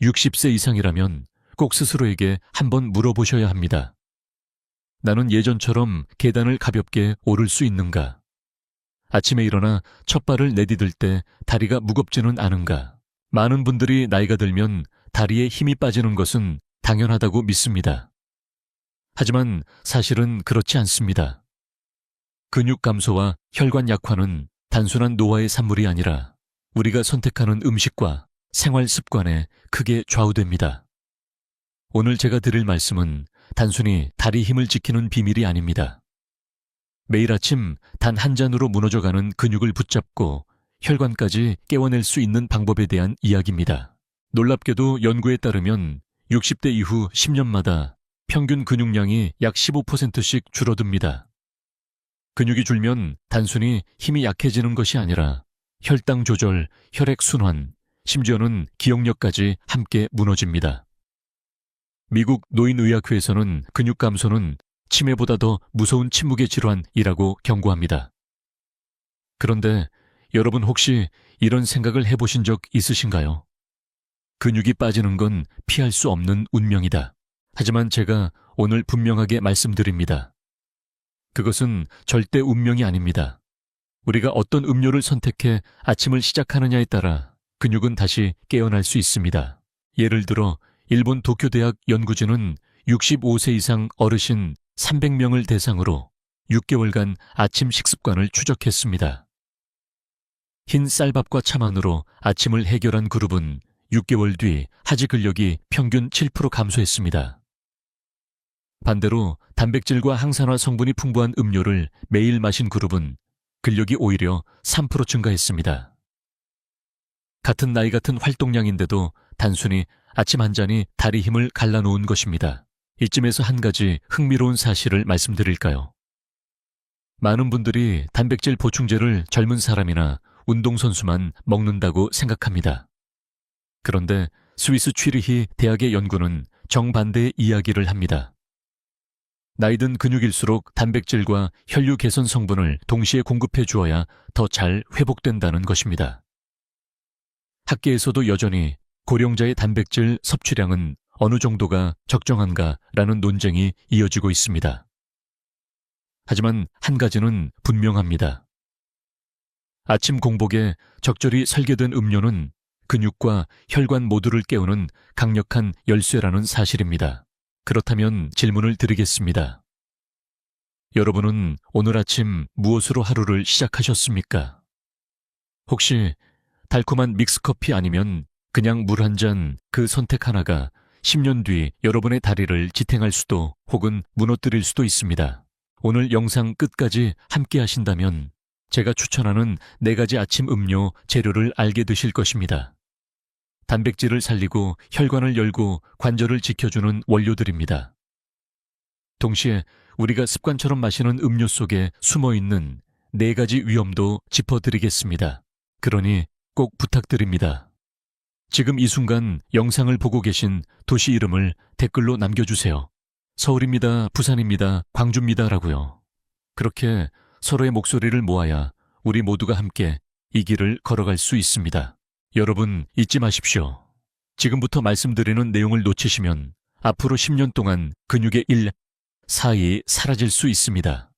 60세 이상이라면 꼭 스스로에게 한번 물어보셔야 합니다. 나는 예전처럼 계단을 가볍게 오를 수 있는가? 아침에 일어나 첫 발을 내디딜 때 다리가 무겁지는 않은가? 많은 분들이 나이가 들면 다리에 힘이 빠지는 것은 당연하다고 믿습니다. 하지만 사실은 그렇지 않습니다. 근육 감소와 혈관 약화는 단순한 노화의 산물이 아니라 우리가 선택하는 음식과 생활 습관에 크게 좌우됩니다. 오늘 제가 드릴 말씀은 단순히 다리 힘을 지키는 비밀이 아닙니다. 매일 아침 단 한 잔으로 무너져가는 근육을 붙잡고 혈관까지 깨워낼 수 있는 방법에 대한 이야기입니다. 놀랍게도 연구에 따르면 60대 이후 10년마다 평균 근육량이 약 15%씩 줄어듭니다. 근육이 줄면 단순히 힘이 약해지는 것이 아니라 혈당 조절, 혈액 순환, 심지어는 기억력까지 함께 무너집니다. 미국 노인의학회에서는 근육 감소는 치매보다 더 무서운 침묵의 질환이라고 경고합니다. 그런데 여러분 혹시 이런 생각을 해보신 적 있으신가요? 근육이 빠지는 건 피할 수 없는 운명이다. 하지만 제가 오늘 분명하게 말씀드립니다. 그것은 절대 운명이 아닙니다. 우리가 어떤 음료를 선택해 아침을 시작하느냐에 따라 근육은 다시 깨어날 수 있습니다. 예를 들어 일본 도쿄대학 연구진은 65세 이상 어르신 300명을 대상으로 6개월간 아침 식습관을 추적했습니다. 흰 쌀밥과 차만으로 아침을 해결한 그룹은 6개월 뒤 하지 근력이 평균 7% 감소했습니다. 반대로 단백질과 항산화 성분이 풍부한 음료를 매일 마신 그룹은 근력이 오히려 3% 증가했습니다. 같은 나이 같은 활동량인데도 단순히 아침 한 잔이 다리 힘을 갈라놓은 것입니다. 이쯤에서 한 가지 흥미로운 사실을 말씀드릴까요? 많은 분들이 단백질 보충제를 젊은 사람이나 운동선수만 먹는다고 생각합니다. 그런데 스위스 취리히 대학의 연구는 정반대의 이야기를 합니다. 나이든 근육일수록 단백질과 혈류 개선 성분을 동시에 공급해 주어야 더 잘 회복된다는 것입니다. 학계에서도 여전히 고령자의 단백질 섭취량은 어느 정도가 적정한가라는 논쟁이 이어지고 있습니다. 하지만 한 가지는 분명합니다. 아침 공복에 적절히 설계된 음료는 근육과 혈관 모두를 깨우는 강력한 열쇠라는 사실입니다. 그렇다면 질문을 드리겠습니다. 여러분은 오늘 아침 무엇으로 하루를 시작하셨습니까? 혹시 달콤한 믹스커피 아니면 그냥 물 한 잔 그 선택 하나가 10년 뒤 여러분의 다리를 지탱할 수도 혹은 무너뜨릴 수도 있습니다. 오늘 영상 끝까지 함께 하신다면 제가 추천하는 4가지 아침 음료 재료를 알게 되실 것입니다. 단백질을 살리고 혈관을 열고 관절을 지켜주는 원료들입니다. 동시에 우리가 습관처럼 마시는 음료 속에 숨어있는 4가지 위험도 짚어드리겠습니다. 그러니 꼭 부탁드립니다. 지금 이 순간 영상을 보고 계신 도시 이름을 댓글로 남겨주세요. 서울입니다, 부산입니다, 광주입니다 라고요. 그렇게 서로의 목소리를 모아야 우리 모두가 함께 이 길을 걸어갈 수 있습니다. 여러분 잊지 마십시오. 지금부터 말씀드리는 내용을 놓치시면 앞으로 10년 동안 근육의 사이 사라질 수 있습니다.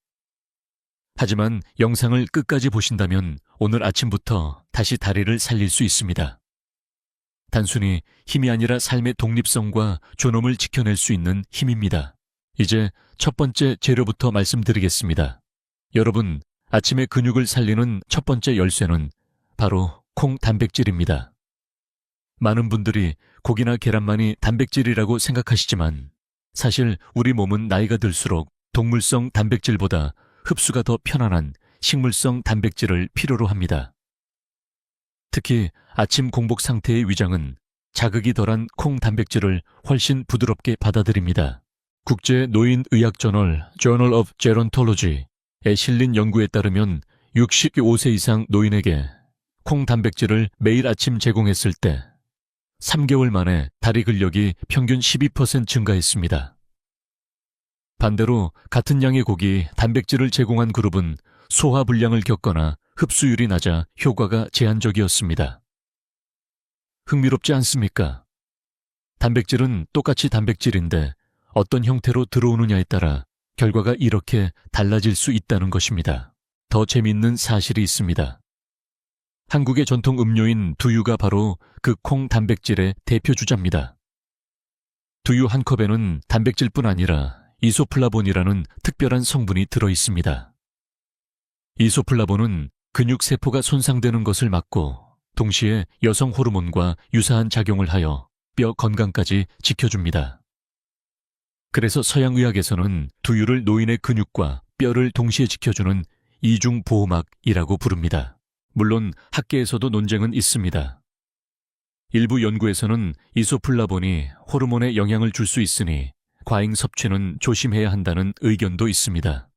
하지만 영상을 끝까지 보신다면 오늘 아침부터 다시 다리를 살릴 수 있습니다. 단순히 힘이 아니라 삶의 독립성과 존엄을 지켜낼 수 있는 힘입니다. 이제 첫 번째 재료부터 말씀드리겠습니다. 여러분, 아침에 근육을 살리는 첫 번째 열쇠는 바로 콩 단백질입니다. 많은 분들이 고기나 계란만이 단백질이라고 생각하시지만 사실 우리 몸은 나이가 들수록 동물성 단백질보다 흡수가 더 편안한 식물성 단백질을 필요로 합니다. 특히 아침 공복 상태의 위장은 자극이 덜한 콩 단백질을 훨씬 부드럽게 받아들입니다. 국제 노인의학 저널 Journal of Gerontology에 실린 연구에 따르면 65세 이상 노인에게 콩 단백질을 매일 아침 제공했을 때 3개월 만에 다리 근력이 평균 12% 증가했습니다. 반대로 같은 양의 고기, 단백질을 제공한 그룹은 소화 불량을 겪거나 흡수율이 낮아 효과가 제한적이었습니다. 흥미롭지 않습니까? 단백질은 똑같이 단백질인데 어떤 형태로 들어오느냐에 따라 결과가 이렇게 달라질 수 있다는 것입니다. 더 재미있는 사실이 있습니다. 한국의 전통 음료인 두유가 바로 그 콩 단백질의 대표 주자입니다. 두유 한 컵에는 단백질뿐 아니라 이소플라본이라는 특별한 성분이 들어 있습니다. 이소플라본은 근육세포가 손상되는 것을 막고 동시에 여성 호르몬과 유사한 작용을 하여 뼈 건강까지 지켜줍니다. 그래서 서양의학에서는 두유를 노인의 근육과 뼈를 동시에 지켜주는 이중보호막이라고 부릅니다. 물론 학계에서도 논쟁은 있습니다. 일부 연구에서는 이소플라본이 호르몬에 영향을 줄 수 있으니 과잉 섭취는 조심해야 한다는 의견도 있습니다.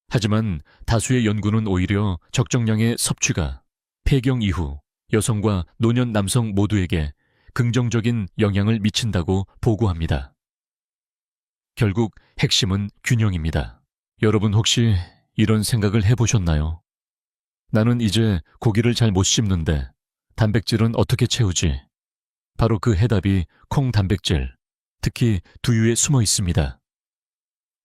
하지만 다수의 연구는 오히려 적정량의 섭취가 폐경 이후 여성과 노년 남성 모두에게 긍정적인 영향을 미친다고 보고합니다. 결국 핵심은 균형입니다. 여러분 혹시 이런 생각을 해보셨나요? 나는 이제 고기를 잘 못 씹는데 단백질은 어떻게 채우지? 바로 그 해답이 콩 단백질, 특히 두유에 숨어 있습니다.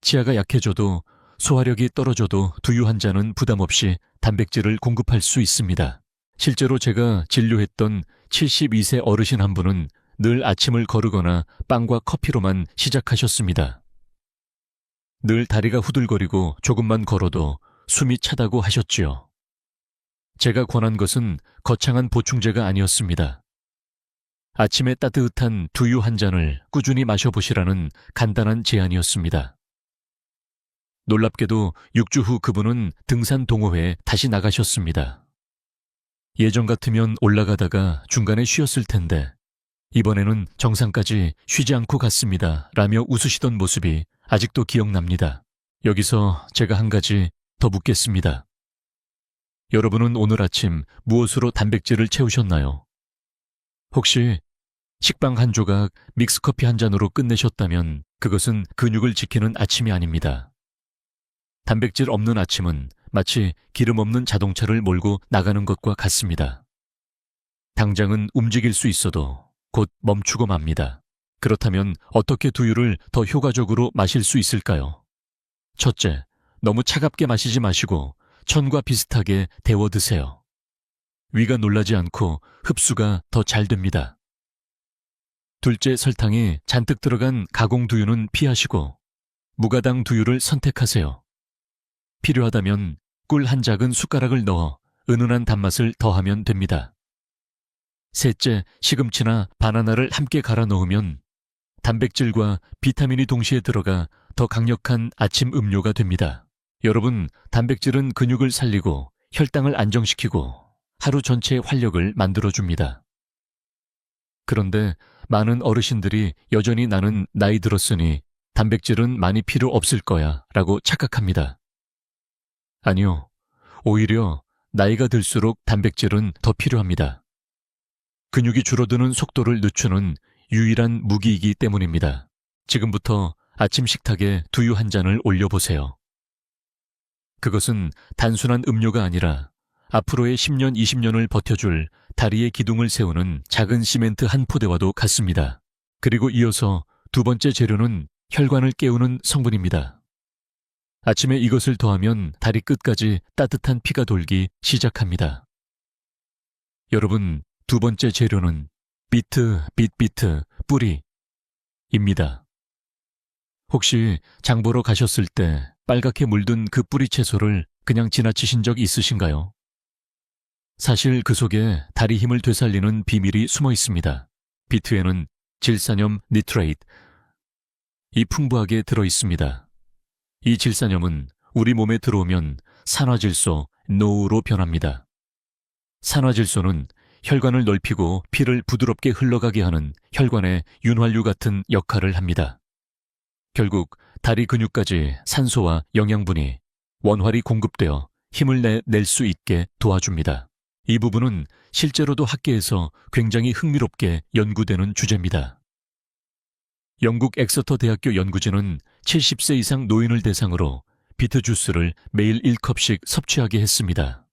치아가 약해져도 소화력이 떨어져도 두유 한 잔은 부담 없이 단백질을 공급할 수 있습니다. 실제로 제가 진료했던 72세 어르신 한 분은 늘 아침을 거르거나 빵과 커피로만 시작하셨습니다. 늘 다리가 후들거리고 조금만 걸어도 숨이 차다고 하셨지요. 제가 권한 것은 거창한 보충제가 아니었습니다. 아침에 따뜻한 두유 한 잔을 꾸준히 마셔보시라는 간단한 제안이었습니다. 놀랍게도 6주 후 그분은 등산 동호회에 다시 나가셨습니다. 예전 같으면 올라가다가 중간에 쉬었을 텐데 이번에는 정상까지 쉬지 않고 갔습니다 라며 웃으시던 모습이 아직도 기억납니다. 여기서 제가 한 가지 더 묻겠습니다. 여러분은 오늘 아침 무엇으로 단백질을 채우셨나요? 혹시 식빵 한 조각, 믹스커피 한 잔으로 끝내셨다면 그것은 근육을 지키는 아침이 아닙니다. 단백질 없는 아침은 마치 기름 없는 자동차를 몰고 나가는 것과 같습니다. 당장은 움직일 수 있어도 곧 멈추고 맙니다. 그렇다면 어떻게 두유를 더 효과적으로 마실 수 있을까요? 첫째, 너무 차갑게 마시지 마시고 천과 비슷하게 데워 드세요. 위가 놀라지 않고 흡수가 더 잘 됩니다. 둘째, 설탕이 잔뜩 들어간 가공 두유는 피하시고 무가당 두유를 선택하세요. 필요하다면 꿀 한 작은 숟가락을 넣어 은은한 단맛을 더하면 됩니다. 셋째, 시금치나 바나나를 함께 갈아 넣으면 단백질과 비타민이 동시에 들어가 더 강력한 아침 음료가 됩니다. 여러분, 단백질은 근육을 살리고 혈당을 안정시키고 하루 전체의 활력을 만들어줍니다. 그런데 많은 어르신들이 여전히 나는 나이 들었으니 단백질은 많이 필요 없을 거야 라고 착각합니다. 아니요, 오히려 나이가 들수록 단백질은 더 필요합니다. 근육이 줄어드는 속도를 늦추는 유일한 무기이기 때문입니다. 지금부터 아침 식탁에 두유 한 잔을 올려보세요. 그것은 단순한 음료가 아니라 앞으로의 10년, 20년을 버텨줄 다리의 기둥을 세우는 작은 시멘트 한 포대와도 같습니다. 그리고 이어서 두 번째 재료는 혈관을 깨우는 성분입니다. 아침에 이것을 더하면 다리 끝까지 따뜻한 피가 돌기 시작합니다. 여러분, 두 번째 재료는 비트, 뿌리입니다. 혹시 장 보러 가셨을 때 빨갛게 물든 그 뿌리 채소를 그냥 지나치신 적 있으신가요? 사실 그 속에 다리 힘을 되살리는 비밀이 숨어 있습니다. 비트에는 질산염 니트레이트, 이 풍부하게 들어 있습니다. 이 질산염은 우리 몸에 들어오면 산화질소, 노후로 변합니다. 산화질소는 혈관을 넓히고 피를 부드럽게 흘러가게 하는 혈관의 윤활유 같은 역할을 합니다. 결국 다리 근육까지 산소와 영양분이 원활히 공급되어 힘을 낼 수 있게 도와줍니다. 이 부분은 실제로도 학계에서 굉장히 흥미롭게 연구되는 주제입니다. 영국 엑서터 대학교 연구진은 70세 이상 노인을 대상으로 비트 주스를 매일 1컵씩 섭취하게 했습니다.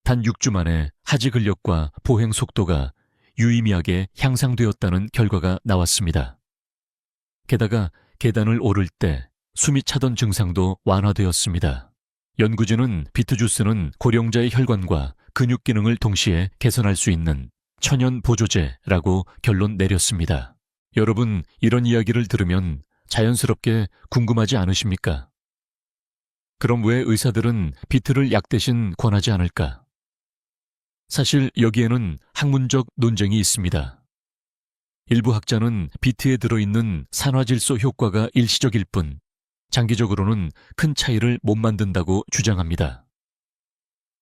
단 6주 만에 하지 근력과 보행 속도가 유의미하게 향상되었다는 결과가 나왔습니다. 게다가 계단을 오를 때 숨이 차던 증상도 완화되었습니다. 연구진은 비트주스는 고령자의 혈관과 근육 기능을 동시에 개선할 수 있는 천연 보조제라고 결론 내렸습니다. 여러분, 이런 이야기를 들으면 자연스럽게 궁금하지 않으십니까? 그럼 왜 의사들은 비트를 약 대신 권하지 않을까? 사실 여기에는 학문적 논쟁이 있습니다. 일부 학자는 비트에 들어있는 산화질소 효과가 일시적일 뿐 장기적으로는 큰 차이를 못 만든다고 주장합니다.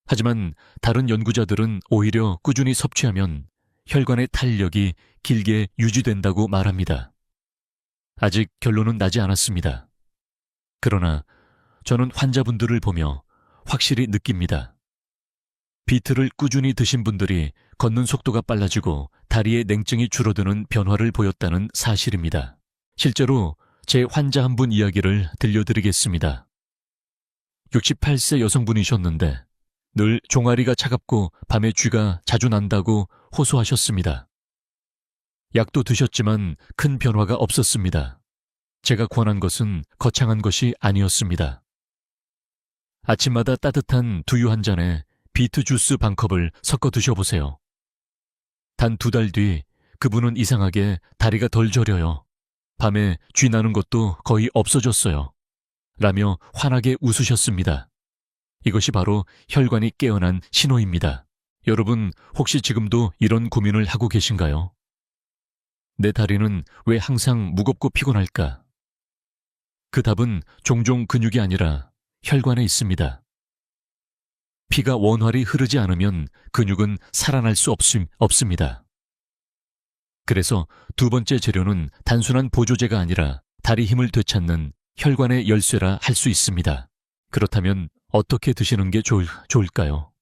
하지만 다른 연구자들은 오히려 꾸준히 섭취하면 혈관의 탄력이 길게 유지된다고 말합니다. 아직 결론은 나지 않았습니다. 그러나 저는 환자분들을 보며 확실히 느낍니다. 비트를 꾸준히 드신 분들이 걷는 속도가 빨라지고 다리의 냉증이 줄어드는 변화를 보였다는 사실입니다. 실제로 제 환자 한 분 이야기를 들려드리겠습니다. 68세 여성분이셨는데 늘 종아리가 차갑고 밤에 쥐가 자주 난다고 호소하셨습니다. 약도 드셨지만 큰 변화가 없었습니다. 제가 권한 것은 거창한 것이 아니었습니다. 아침마다 따뜻한 두유 한 잔에 비트 주스 반컵을 섞어 드셔보세요. 단 2달 뒤 그분은 이상하게 다리가 덜 저려요. 밤에 쥐 나는 것도 거의 없어졌어요. 라며 환하게 웃으셨습니다. 이것이 바로 혈관이 깨어난 신호입니다. 여러분, 혹시 지금도 이런 고민을 하고 계신가요? 내 다리는 왜 항상 무겁고 피곤할까? 그 답은 종종 근육이 아니라 혈관에 있습니다. 피가 원활히 흐르지 않으면 근육은 살아날 수 없습니다. 그래서 두 번째 재료는 단순한 보조제가 아니라 다리 힘을 되찾는 혈관의 열쇠라 할 수 있습니다. 그렇다면 어떻게 드시는 게 좋을까요?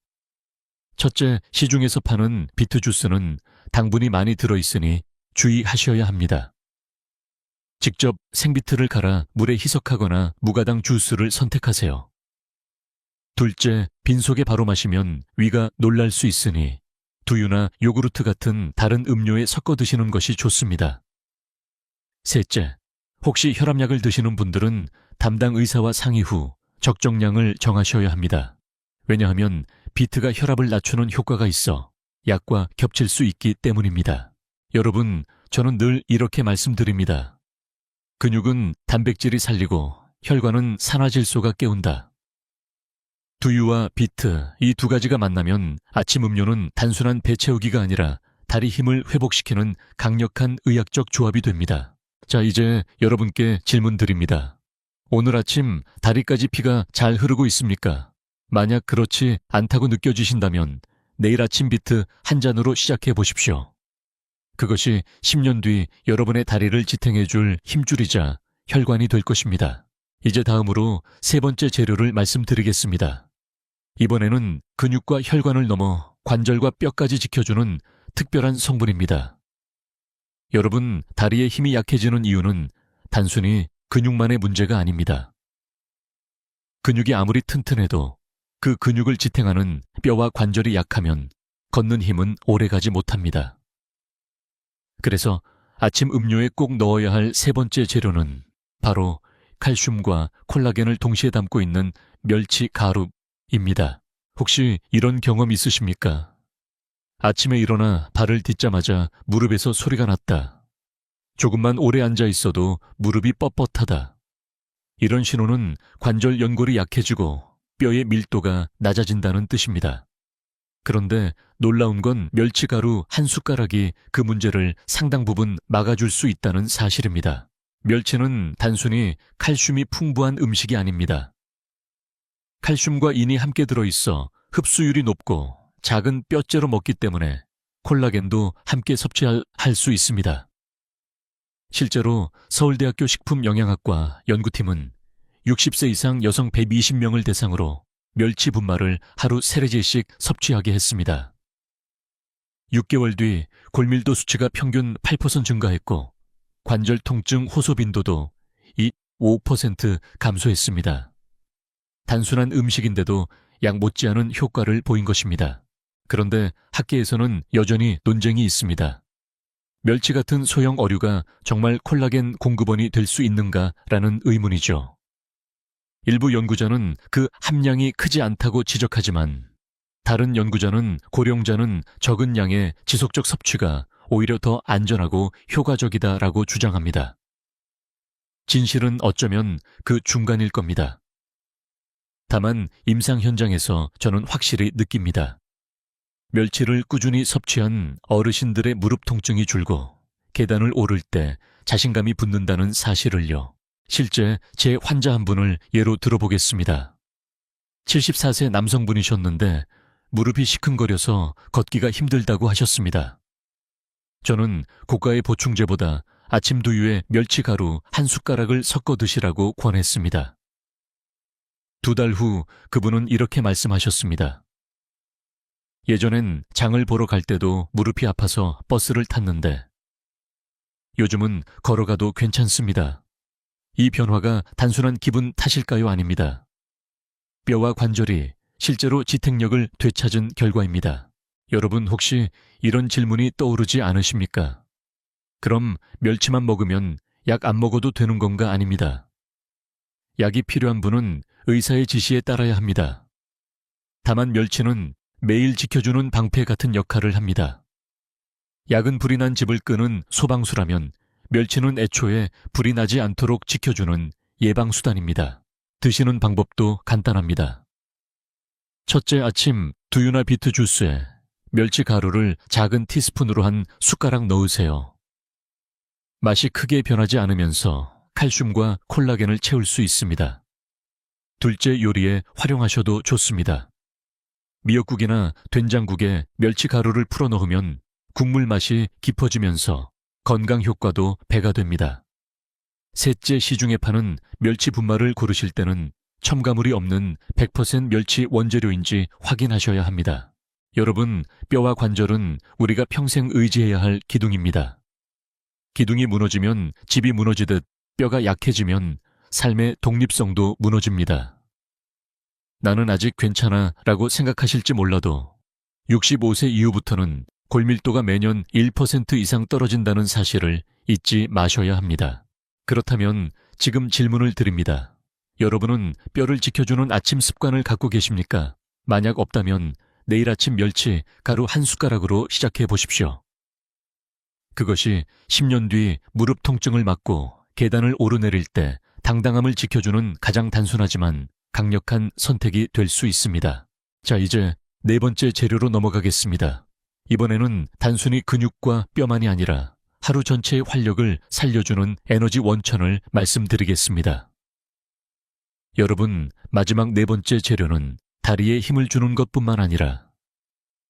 첫째, 시중에서 파는 비트 주스는 당분이 많이 들어있으니 주의하셔야 합니다. 직접 생비트를 갈아 물에 희석하거나 무가당 주스를 선택하세요. 둘째, 빈속에 바로 마시면 위가 놀랄 수 있으니 두유나 요구르트 같은 다른 음료에 섞어 드시는 것이 좋습니다. 셋째, 혹시 혈압약을 드시는 분들은 담당 의사와 상의 후 적정량을 정하셔야 합니다. 왜냐하면 비트가 혈압을 낮추는 효과가 있어 약과 겹칠 수 있기 때문입니다. 여러분, 저는 늘 이렇게 말씀드립니다. 근육은 단백질이 살리고 혈관은 산화질소가 깨운다. 두유와 비트, 이 두 가지가 만나면 아침 음료는 단순한 배 채우기가 아니라 다리 힘을 회복시키는 강력한 의학적 조합이 됩니다. 자, 이제 여러분께 질문 드립니다. 오늘 아침 다리까지 피가 잘 흐르고 있습니까? 만약 그렇지 않다고 느껴지신다면 내일 아침 비트 한 잔으로 시작해 보십시오. 그것이 10년 뒤 여러분의 다리를 지탱해 줄 힘줄이자 혈관이 될 것입니다. 이제 다음으로 세 번째 재료를 말씀드리겠습니다. 이번에는 근육과 혈관을 넘어 관절과 뼈까지 지켜주는 특별한 성분입니다. 여러분, 다리의 힘이 약해지는 이유는 단순히 근육만의 문제가 아닙니다. 근육이 아무리 튼튼해도 그 근육을 지탱하는 뼈와 관절이 약하면 걷는 힘은 오래가지 못합니다. 그래서 아침 음료에 꼭 넣어야 할 세 번째 재료는 바로 칼슘과 콜라겐을 동시에 담고 있는 멸치 가루입니다. 혹시 이런 경험 있으십니까? 아침에 일어나 발을 딛자마자 무릎에서 소리가 났다. 조금만 오래 앉아 있어도 무릎이 뻣뻣하다. 이런 신호는 관절 연골이 약해지고 뼈의 밀도가 낮아진다는 뜻입니다. 그런데 놀라운 건 멸치가루 한 숟가락이 그 문제를 상당 부분 막아줄 수 있다는 사실입니다. 멸치는 단순히 칼슘이 풍부한 음식이 아닙니다. 칼슘과 인이 함께 들어있어 흡수율이 높고 작은 뼈째로 먹기 때문에 콜라겐도 함께 섭취할 수 있습니다. 실제로 서울대학교 식품영양학과 연구팀은 60세 이상 여성 120명을 대상으로 멸치 분말을 하루 3레제씩 섭취하게 했습니다. 6개월 뒤 골밀도 수치가 평균 8% 증가했고 관절 통증 호소 빈도도 5% 감소했습니다. 단순한 음식인데도 약 못지않은 효과를 보인 것입니다. 그런데 학계에서는 여전히 논쟁이 있습니다. 멸치 같은 소형 어류가 정말 콜라겐 공급원이 될 수 있는가라는 의문이죠. 일부 연구자는 그 함량이 크지 않다고 지적하지만 다른 연구자는 고령자는 적은 양의 지속적 섭취가 오히려 더 안전하고 효과적이다라고 주장합니다. 진실은 어쩌면 그 중간일 겁니다. 다만 임상 현장에서 저는 확실히 느낍니다. 멸치를 꾸준히 섭취한 어르신들의 무릎 통증이 줄고 계단을 오를 때 자신감이 붙는다는 사실을요. 실제 제 환자 한 분을 예로 들어보겠습니다. 74세 남성분이셨는데 무릎이 시큰거려서 걷기가 힘들다고 하셨습니다. 저는 고가의 보충제보다 아침 두유에 멸치가루 한 숟가락을 섞어 드시라고 권했습니다. 2달 후 그분은 이렇게 말씀하셨습니다. 예전엔 장을 보러 갈 때도 무릎이 아파서 버스를 탔는데 요즘은 걸어가도 괜찮습니다. 이 변화가 단순한 기분 탓일까요? 아닙니다. 뼈와 관절이 실제로 지탱력을 되찾은 결과입니다. 여러분 혹시 이런 질문이 떠오르지 않으십니까? 그럼 멸치만 먹으면 약 안 먹어도 되는 건가? 아닙니다. 약이 필요한 분은 의사의 지시에 따라야 합니다. 다만 멸치는 매일 지켜주는 방패 같은 역할을 합니다. 약은 불이 난 집을 끄는 소방수라면 멸치는 애초에 불이 나지 않도록 지켜주는 예방수단입니다. 드시는 방법도 간단합니다. 첫째, 아침 두유나 비트 주스에 멸치 가루를 작은 티스푼으로 한 숟가락 넣으세요. 맛이 크게 변하지 않으면서 칼슘과 콜라겐을 채울 수 있습니다. 둘째, 요리에 활용하셔도 좋습니다. 미역국이나 된장국에 멸치 가루를 풀어 넣으면 국물 맛이 깊어지면서 건강 효과도 배가 됩니다. 셋째, 시중에 파는 멸치 분말을 고르실 때는 첨가물이 없는 100% 멸치 원재료인지 확인하셔야 합니다. 여러분, 뼈와 관절은 우리가 평생 의지해야 할 기둥입니다. 기둥이 무너지면 집이 무너지듯 뼈가 약해지면 삶의 독립성도 무너집니다. 나는 아직 괜찮아 라고 생각하실지 몰라도 65세 이후부터는 골밀도가 매년 1% 이상 떨어진다는 사실을 잊지 마셔야 합니다. 그렇다면 지금 질문을 드립니다. 여러분은 뼈를 지켜주는 아침 습관을 갖고 계십니까? 만약 없다면 내일 아침 멸치 가루 한 숟가락으로 시작해 보십시오. 그것이 10년 뒤 무릎 통증을 막고 계단을 오르내릴 때 당당함을 지켜주는 가장 단순하지만 강력한 선택이 될 수 있습니다. 자, 이제 네 번째 재료로 넘어가겠습니다. 이번에는 단순히 근육과 뼈만이 아니라 하루 전체의 활력을 살려주는 에너지 원천을 말씀드리겠습니다. 여러분, 마지막 네 번째 재료는 다리에 힘을 주는 것뿐만 아니라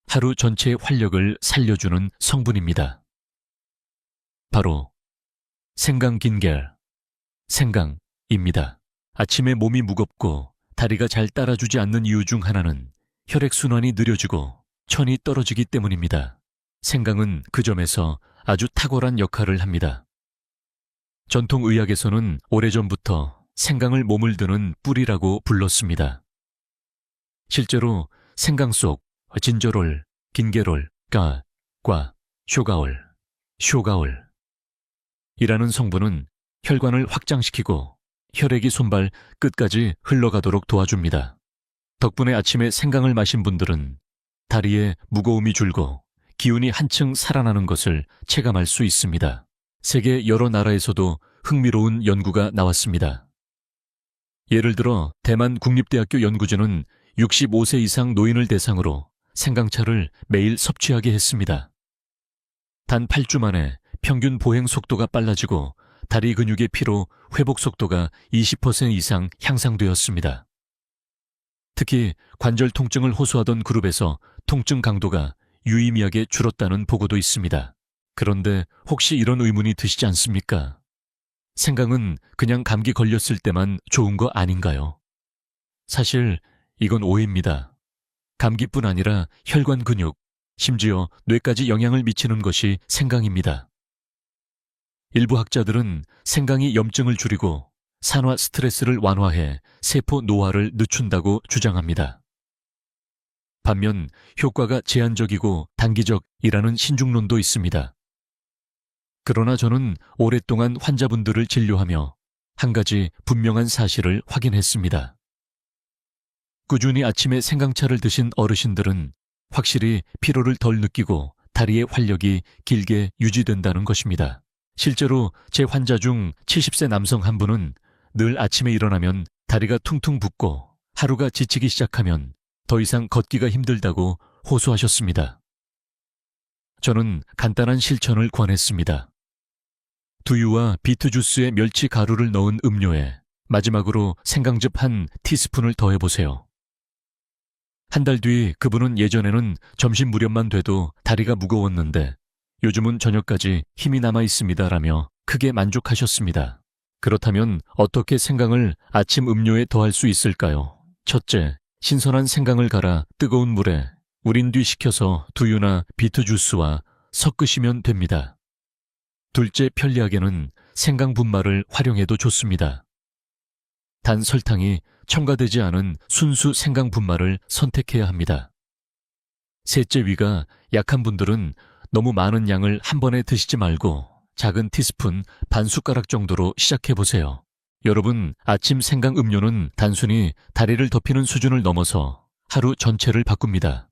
하루 전체의 활력을 살려주는 성분입니다. 바로 생강긴겔, 생강입니다. 아침에 몸이 무겁고 다리가 잘 따라주지 않는 이유 중 하나는 혈액순환이 느려지고 천이 떨어지기 때문입니다. 생강은 그 점에서 아주 탁월한 역할을 합니다. 전통의학에서는 오래전부터 생강을 몸을 드는 뿌리라고 불렀습니다. 실제로 생강 속 진저롤, 긴게롤, 과, 쇼가올 이라는 성분은 혈관을 확장시키고 혈액이 손발 끝까지 흘러가도록 도와줍니다. 덕분에 아침에 생강을 마신 분들은 다리에 무거움이 줄고 기운이 한층 살아나는 것을 체감할 수 있습니다. 세계 여러 나라에서도 흥미로운 연구가 나왔습니다. 예를 들어 대만 국립대학교 연구진은 65세 이상 노인을 대상으로 생강차를 매일 섭취하게 했습니다. 단 8주 만에 평균 보행 속도가 빨라지고 다리 근육의 피로 회복 속도가 20% 이상 향상되었습니다. 특히 관절 통증을 호소하던 그룹에서 통증 강도가 유의미하게 줄었다는 보고도 있습니다. 그런데 혹시 이런 의문이 드시지 않습니까? 생강은 그냥 감기 걸렸을 때만 좋은 거 아닌가요? 사실 이건 오해입니다. 감기뿐 아니라 혈관 근육, 심지어 뇌까지 영향을 미치는 것이 생강입니다. 일부 학자들은 생강이 염증을 줄이고 산화 스트레스를 완화해 세포 노화를 늦춘다고 주장합니다. 반면 효과가 제한적이고 단기적이라는 신중론도 있습니다. 그러나 저는 오랫동안 환자분들을 진료하며 한 가지 분명한 사실을 확인했습니다. 꾸준히 아침에 생강차를 드신 어르신들은 확실히 피로를 덜 느끼고 다리의 활력이 길게 유지된다는 것입니다. 실제로 제 환자 중 70세 남성 한 분은 늘 아침에 일어나면 다리가 퉁퉁 붓고 하루가 지치기 시작하면 더 이상 걷기가 힘들다고 호소하셨습니다. 저는 간단한 실천을 권했습니다. 두유와 비트 주스에 멸치 가루를 넣은 음료에 마지막으로 생강즙 한 티스푼을 더해보세요. 한 달 뒤 그분은 예전에는 점심 무렵만 돼도 다리가 무거웠는데 요즘은 저녁까지 힘이 남아 있습니다라며 크게 만족하셨습니다. 그렇다면 어떻게 생강을 아침 음료에 더할 수 있을까요? 첫째, 신선한 생강을 갈아 뜨거운 물에 우린 뒤 식혀서 두유나 비트 주스와 섞으시면 됩니다. 둘째, 편리하게는 생강 분말을 활용해도 좋습니다. 단 설탕이 첨가되지 않은 순수 생강 분말을 선택해야 합니다. 셋째, 위가 약한 분들은 너무 많은 양을 한 번에 드시지 말고 작은 티스푼 반 숟가락 정도로 시작해보세요. 여러분, 아침 생강 음료는 단순히 다리를 덮이는 수준을 넘어서 하루 전체를 바꿉니다.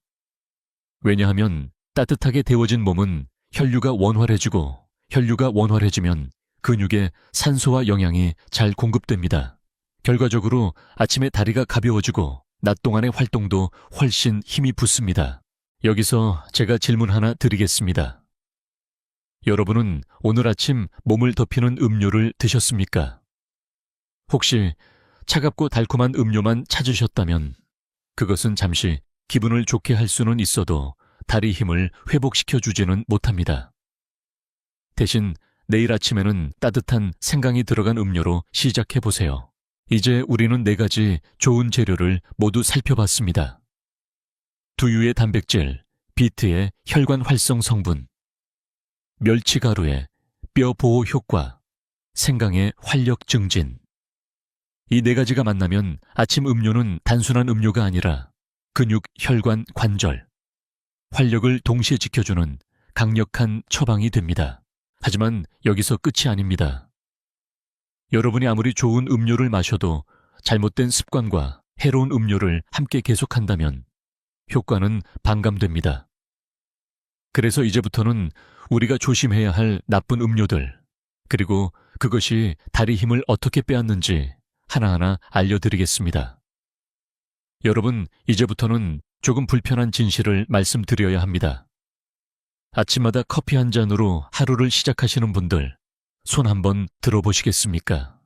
왜냐하면 따뜻하게 데워진 몸은 혈류가 원활해지고 혈류가 원활해지면 근육에 산소와 영양이 잘 공급됩니다. 결과적으로 아침에 다리가 가벼워지고 낮 동안의 활동도 훨씬 힘이 붙습니다. 여기서 제가 질문 하나 드리겠습니다. 여러분은 오늘 아침 몸을 덮이는 음료를 드셨습니까? 혹시 차갑고 달콤한 음료만 찾으셨다면 그것은 잠시 기분을 좋게 할 수는 있어도 다리 힘을 회복시켜 주지는 못합니다. 대신 내일 아침에는 따뜻한 생강이 들어간 음료로 시작해 보세요. 이제 우리는 4가지 좋은 재료를 모두 살펴봤습니다. 두유의 단백질, 비트의 혈관 활성 성분, 멸치가루의 뼈 보호 효과, 생강의 활력 증진. 이 4가지가 만나면 아침 음료는 단순한 음료가 아니라 근육, 혈관, 관절, 활력을 동시에 지켜주는 강력한 처방이 됩니다. 하지만 여기서 끝이 아닙니다. 여러분이 아무리 좋은 음료를 마셔도 잘못된 습관과 해로운 음료를 함께 계속한다면 효과는 반감됩니다. 그래서 이제부터는 우리가 조심해야 할 나쁜 음료들, 그리고 그것이 다리 힘을 어떻게 빼앗는지 하나하나 알려드리겠습니다. 여러분, 이제부터는 조금 불편한 진실을 말씀드려야 합니다. 아침마다 커피 한 잔으로 하루를 시작하시는 분들, 손 한번 들어보시겠습니까?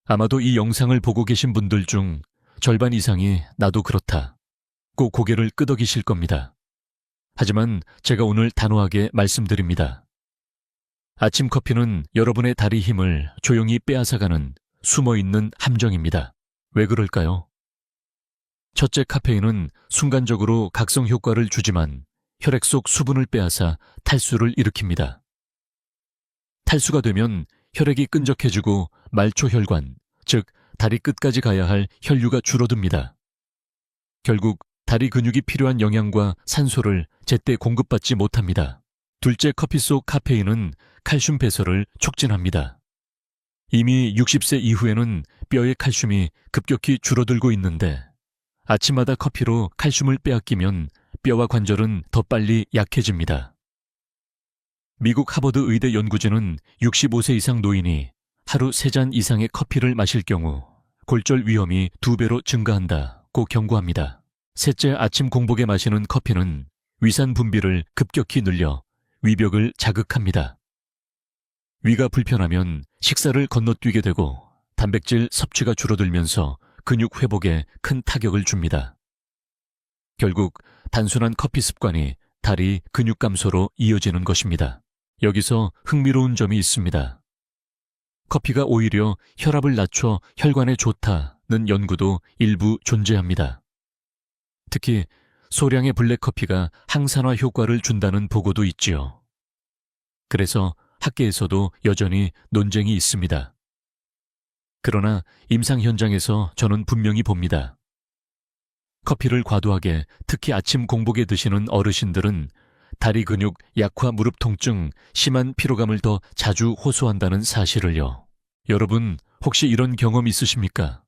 아마도 이 영상을 보고 계신 분들 중 절반 이상이 나도 그렇다, 꼭 고개를 끄덕이실 겁니다. 하지만 제가 오늘 단호하게 말씀드립니다. 아침 커피는 여러분의 다리 힘을 조용히 빼앗아가는 숨어있는 함정입니다. 왜 그럴까요? 첫째, 카페인은 순간적으로 각성 효과를 주지만 혈액 속 수분을 빼앗아 탈수를 일으킵니다. 탈수가 되면 혈액이 끈적해지고 말초혈관, 즉 다리 끝까지 가야 할 혈류가 줄어듭니다. 결국 다리 근육이 필요한 영양과 산소를 제때 공급받지 못합니다. 둘째, 커피 속 카페인은 칼슘 배설을 촉진합니다. 이미 60세 이후에는 뼈의 칼슘이 급격히 줄어들고 있는데 아침마다 커피로 칼슘을 빼앗기면 뼈와 관절은 더 빨리 약해집니다. 미국 하버드 의대 연구진은 65세 이상 노인이 하루 3잔 이상의 커피를 마실 경우 골절 위험이 2배로 증가한다고 경고합니다. 셋째, 아침 공복에 마시는 커피는 위산 분비를 급격히 늘려 위벽을 자극합니다. 위가 불편하면 식사를 건너뛰게 되고 단백질 섭취가 줄어들면서 근육 회복에 큰 타격을 줍니다. 결국 단순한 커피 습관이 다리 근육 감소로 이어지는 것입니다. 여기서 흥미로운 점이 있습니다. 커피가 오히려 혈압을 낮춰 혈관에 좋다는 연구도 일부 존재합니다. 특히 소량의 블랙커피가 항산화 효과를 준다는 보고도 있지요. 그래서 학계에서도 여전히 논쟁이 있습니다. 그러나 임상 현장에서 저는 분명히 봅니다. 커피를 과도하게 특히 아침 공복에 드시는 어르신들은 다리 근육 약화, 무릎 통증, 심한 피로감을 더 자주 호소한다는 사실을요. 여러분, 혹시 이런 경험 있으십니까?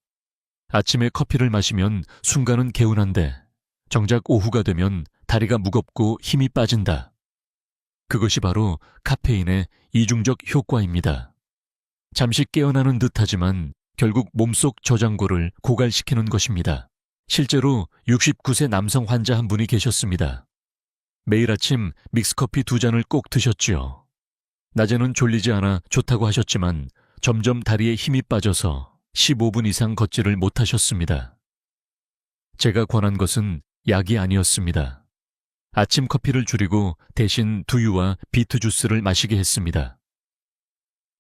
아침에 커피를 마시면 순간은 개운한데 정작 오후가 되면 다리가 무겁고 힘이 빠진다. 그것이 바로 카페인의 이중적 효과입니다. 잠시 깨어나는 듯하지만 결국 몸속 저장고를 고갈시키는 것입니다. 실제로 69세 남성 환자 한 분이 계셨습니다. 매일 아침 믹스커피 2잔을 꼭 드셨지요. 낮에는 졸리지 않아 좋다고 하셨지만 점점 다리에 힘이 빠져서 15분 이상 걷지를 못하셨습니다. 제가 권한 것은 약이 아니었습니다. 아침 커피를 줄이고 대신 두유와 비트 주스를 마시게 했습니다.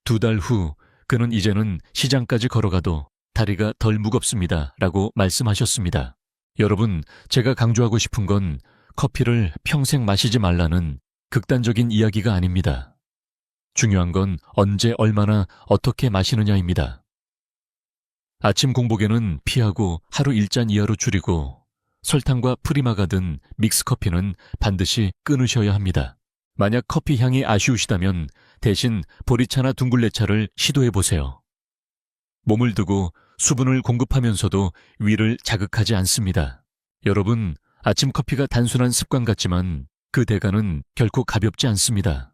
2달 후 그는 이제는 시장까지 걸어가도 다리가 덜 무겁습니다. 라고 말씀하셨습니다. 여러분, 제가 강조하고 싶은 건 커피를 평생 마시지 말라는 극단적인 이야기가 아닙니다. 중요한 건 언제 얼마나 어떻게 마시느냐입니다. 아침 공복에는 피하고 하루 1잔 이하로 줄이고 설탕과 프리마가 든 믹스커피는 반드시 끊으셔야 합니다. 만약 커피 향이 아쉬우시다면 대신 보리차나 둥글레차를 시도해보세요. 몸을 두고 수분을 공급하면서도 위를 자극하지 않습니다. 여러분, 아침 커피가 단순한 습관 같지만 그 대가는 결코 가볍지 않습니다.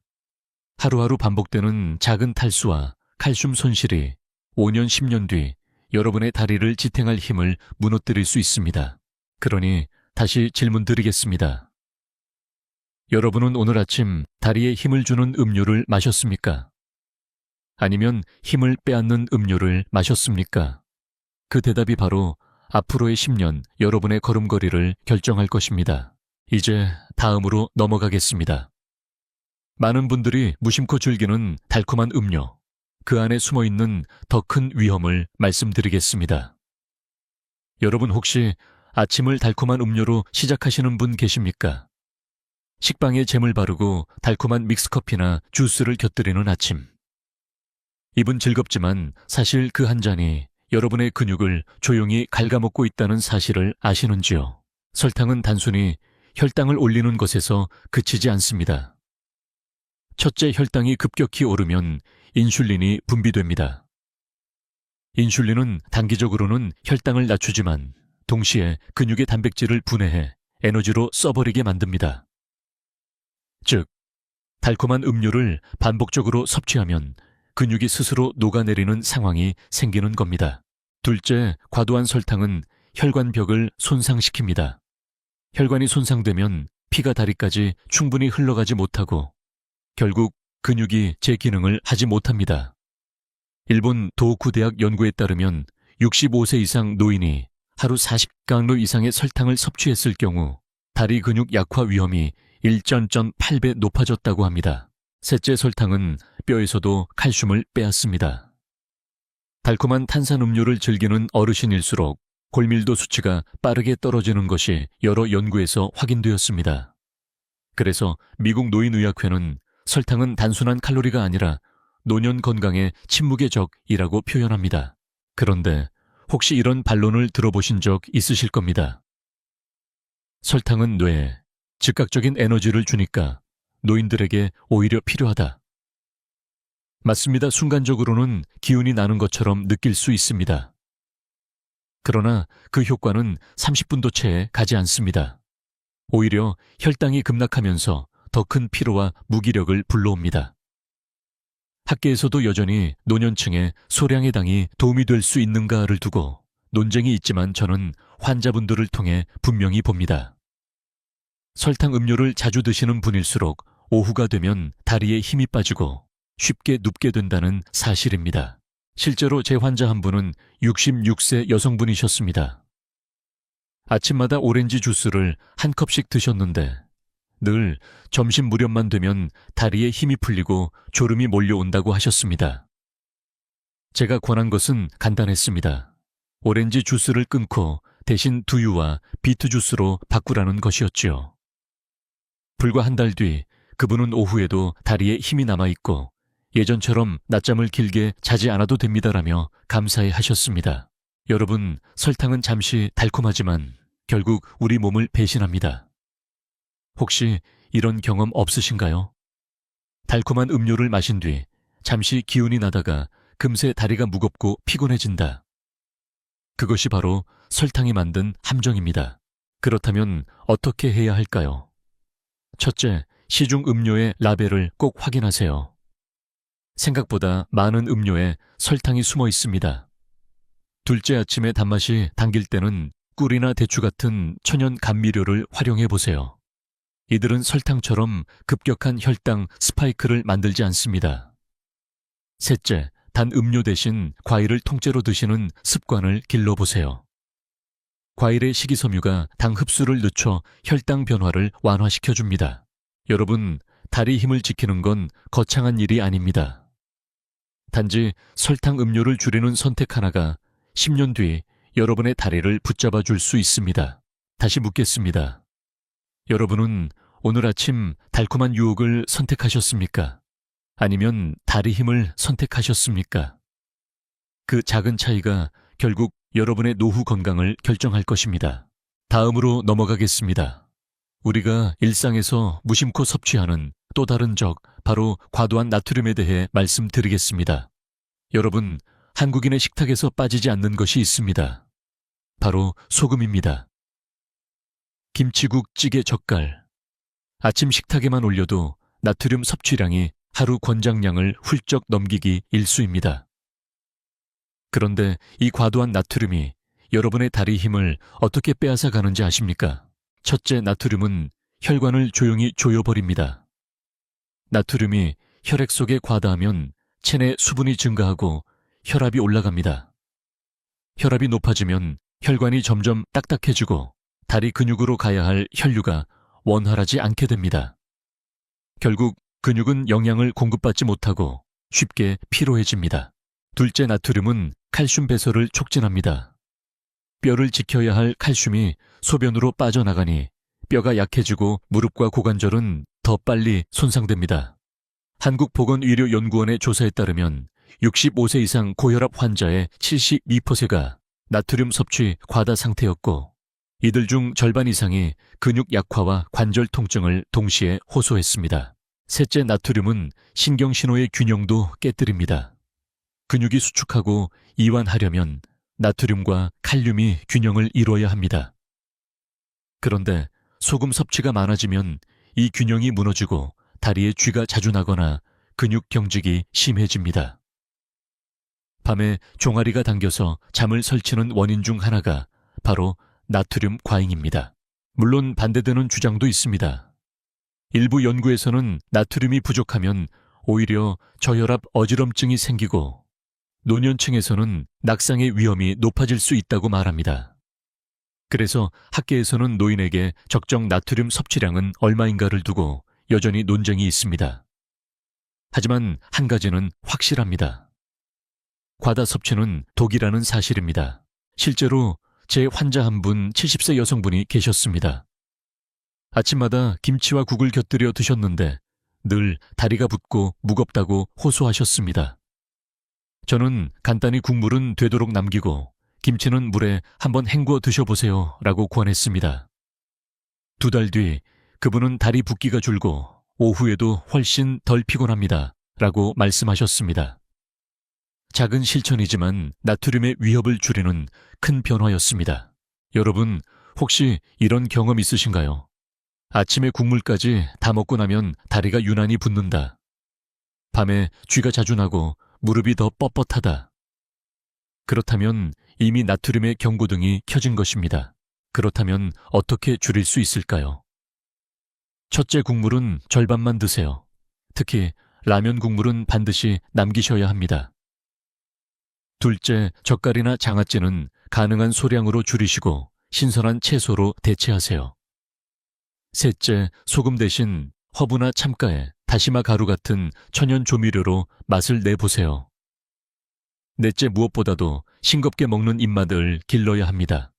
하루하루 반복되는 작은 탈수와 칼슘 손실이 5년, 10년 뒤 여러분의 다리를 지탱할 힘을 무너뜨릴 수 있습니다. 그러니 다시 질문 드리겠습니다. 여러분은 오늘 아침 다리에 힘을 주는 음료를 마셨습니까? 아니면 힘을 빼앗는 음료를 마셨습니까? 그 대답이 바로 앞으로의 10년 여러분의 걸음걸이를 결정할 것입니다. 이제 다음으로 넘어가겠습니다. 많은 분들이 무심코 즐기는 달콤한 음료, 그 안에 숨어있는 더 큰 위험을 말씀드리겠습니다. 여러분 혹시 아침을 달콤한 음료로 시작하시는 분 계십니까? 식빵에 잼을 바르고 달콤한 믹스커피나 주스를 곁들이는 아침. 입은 즐겁지만 사실 그 한 잔이 여러분의 근육을 조용히 갉아먹고 있다는 사실을 아시는지요? 설탕은 단순히 혈당을 올리는 것에서 그치지 않습니다. 첫째, 혈당이 급격히 오르면 인슐린이 분비됩니다. 인슐린은 단기적으로는 혈당을 낮추지만 동시에 근육의 단백질을 분해해 에너지로 써버리게 만듭니다. 즉, 달콤한 음료를 반복적으로 섭취하면 근육이 스스로 녹아내리는 상황이 생기는 겁니다. 둘째, 과도한 설탕은 혈관벽을 손상시킵니다. 혈관이 손상되면 피가 다리까지 충분히 흘러가지 못하고 결국 근육이 제 기능을 하지 못합니다. 일본 도호쿠 대학 연구에 따르면 65세 이상 노인이 하루 40강로 이상의 설탕을 섭취했을 경우 다리 근육 약화 위험이 1.8배 높아졌다고 합니다. 셋째, 설탕은 뼈에서도 칼슘을 빼앗습니다. 달콤한 탄산음료를 즐기는 어르신일수록 골밀도 수치가 빠르게 떨어지는 것이 여러 연구에서 확인되었습니다. 그래서 미국 노인의학회는 설탕은 단순한 칼로리가 아니라 노년 건강의 침묵의 적이라고 표현합니다. 그런데 혹시 이런 반론을 들어보신 적 있으실 겁니다. 설탕은 뇌에 즉각적인 에너지를 주니까 노인들에게 오히려 필요하다. 맞습니다. 순간적으로는 기운이 나는 것처럼 느낄 수 있습니다. 그러나 그 효과는 30분도 채 가지 않습니다. 오히려 혈당이 급락하면서 더 큰 피로와 무기력을 불러옵니다. 학계에서도 여전히 노년층에 소량의 당이 도움이 될 수 있는가를 두고 논쟁이 있지만 저는 환자분들을 통해 분명히 봅니다. 설탕 음료를 자주 드시는 분일수록 오후가 되면 다리에 힘이 빠지고 쉽게 눕게 된다는 사실입니다. 실제로 제 환자 한 분은 66세 여성분이셨습니다. 아침마다 오렌지 주스를 한 컵씩 드셨는데 늘 점심 무렵만 되면 다리에 힘이 풀리고 졸음이 몰려온다고 하셨습니다. 제가 권한 것은 간단했습니다. 오렌지 주스를 끊고 대신 두유와 비트 주스로 바꾸라는 것이었지요. 불과 한 달 뒤 그분은 오후에도 다리에 힘이 남아있고 예전처럼 낮잠을 길게 자지 않아도 됩니다라며 감사해 하셨습니다. 여러분, 설탕은 잠시 달콤하지만 결국 우리 몸을 배신합니다. 혹시 이런 경험 없으신가요? 달콤한 음료를 마신 뒤 잠시 기운이 나다가 금세 다리가 무겁고 피곤해진다. 그것이 바로 설탕이 만든 함정입니다. 그렇다면 어떻게 해야 할까요? 첫째, 시중 음료의 라벨을 꼭 확인하세요. 생각보다 많은 음료에 설탕이 숨어 있습니다. 둘째, 아침에 단맛이 당길 때는 꿀이나 대추 같은 천연 감미료를 활용해 보세요. 이들은 설탕처럼 급격한 혈당 스파이크를 만들지 않습니다. 셋째, 단 음료 대신 과일을 통째로 드시는 습관을 길러보세요. 과일의 식이섬유가 당 흡수를 늦춰 혈당 변화를 완화시켜줍니다. 여러분, 다리 힘을 지키는 건 거창한 일이 아닙니다. 단지 설탕 음료를 줄이는 선택 하나가 10년 뒤 여러분의 다리를 붙잡아 줄 수 있습니다. 다시 묻겠습니다. 여러분은 오늘 아침 달콤한 유혹을 선택하셨습니까? 아니면 다리 힘을 선택하셨습니까? 그 작은 차이가 결국 여러분의 노후 건강을 결정할 것입니다. 다음으로 넘어가겠습니다. 우리가 일상에서 무심코 섭취하는 또 다른 적, 바로 과도한 나트륨에 대해 말씀드리겠습니다. 여러분, 한국인의 식탁에서 빠지지 않는 것이 있습니다. 바로 소금입니다. 김치국, 찌개, 젓갈. 아침 식탁에만 올려도 나트륨 섭취량이 하루 권장량을 훌쩍 넘기기 일쑤입니다. 그런데 이 과도한 나트륨이 여러분의 다리 힘을 어떻게 빼앗아 가는지 아십니까? 첫째, 나트륨은 혈관을 조용히 조여버립니다. 나트륨이 혈액 속에 과다하면 체내 수분이 증가하고 혈압이 올라갑니다. 혈압이 높아지면 혈관이 점점 딱딱해지고 다리 근육으로 가야 할 혈류가 원활하지 않게 됩니다. 결국 근육은 영양을 공급받지 못하고 쉽게 피로해집니다. 둘째, 나트륨은 칼슘 배설을 촉진합니다. 뼈를 지켜야 할 칼슘이 소변으로 빠져나가니 뼈가 약해지고 무릎과 고관절은 더 빨리 손상됩니다. 한국보건의료연구원의 조사에 따르면 65세 이상 고혈압 환자의 72%가 나트륨 섭취 과다 상태였고, 이들 중 절반 이상이 근육 약화와 관절 통증을 동시에 호소했습니다. 셋째, 나트륨은 신경신호의 균형도 깨뜨립니다. 근육이 수축하고 이완하려면 나트륨과 칼륨이 균형을 이루어야 합니다. 그런데 소금 섭취가 많아지면 이 균형이 무너지고 다리에 쥐가 자주 나거나 근육 경직이 심해집니다. 밤에 종아리가 당겨서 잠을 설치는 원인 중 하나가 바로 나트륨 과잉입니다. 물론 반대되는 주장도 있습니다. 일부 연구에서는 나트륨이 부족하면 오히려 저혈압 어지럼증이 생기고, 노년층에서는 낙상의 위험이 높아질 수 있다고 말합니다. 그래서 학계에서는 노인에게 적정 나트륨 섭취량은 얼마인가를 두고 여전히 논쟁이 있습니다. 하지만 한 가지는 확실합니다. 과다 섭취는 독이라는 사실입니다. 실제로 제 환자 한 분, 70세 여성분이 계셨습니다. 아침마다 김치와 국을 곁들여 드셨는데 늘 다리가 붓고 무겁다고 호소하셨습니다. 저는 간단히 국물은 되도록 남기고 김치는 물에 한번 헹궈 드셔보세요 라고 권했습니다. 2달 뒤 그분은 다리 붓기가 줄고 오후에도 훨씬 덜 피곤합니다 라고 말씀하셨습니다. 작은 실천이지만 나트륨의 위협을 줄이는 큰 변화였습니다. 여러분, 혹시 이런 경험 있으신가요? 아침에 국물까지 다 먹고 나면 다리가 유난히 붓는다. 밤에 쥐가 자주 나고 무릎이 더 뻣뻣하다. 그렇다면 이미 나트륨의 경고등이 켜진 것입니다. 그렇다면 어떻게 줄일 수 있을까요? 첫째, 국물은 절반만 드세요. 특히 라면 국물은 반드시 남기셔야 합니다. 둘째, 젓갈이나 장아찌는 가능한 소량으로 줄이시고 신선한 채소로 대체하세요. 셋째, 소금 대신 허브나 참깨, 다시마 가루 같은 천연 조미료로 맛을 내보세요. 넷째, 무엇보다도 싱겁게 먹는 입맛을 길러야 합니다.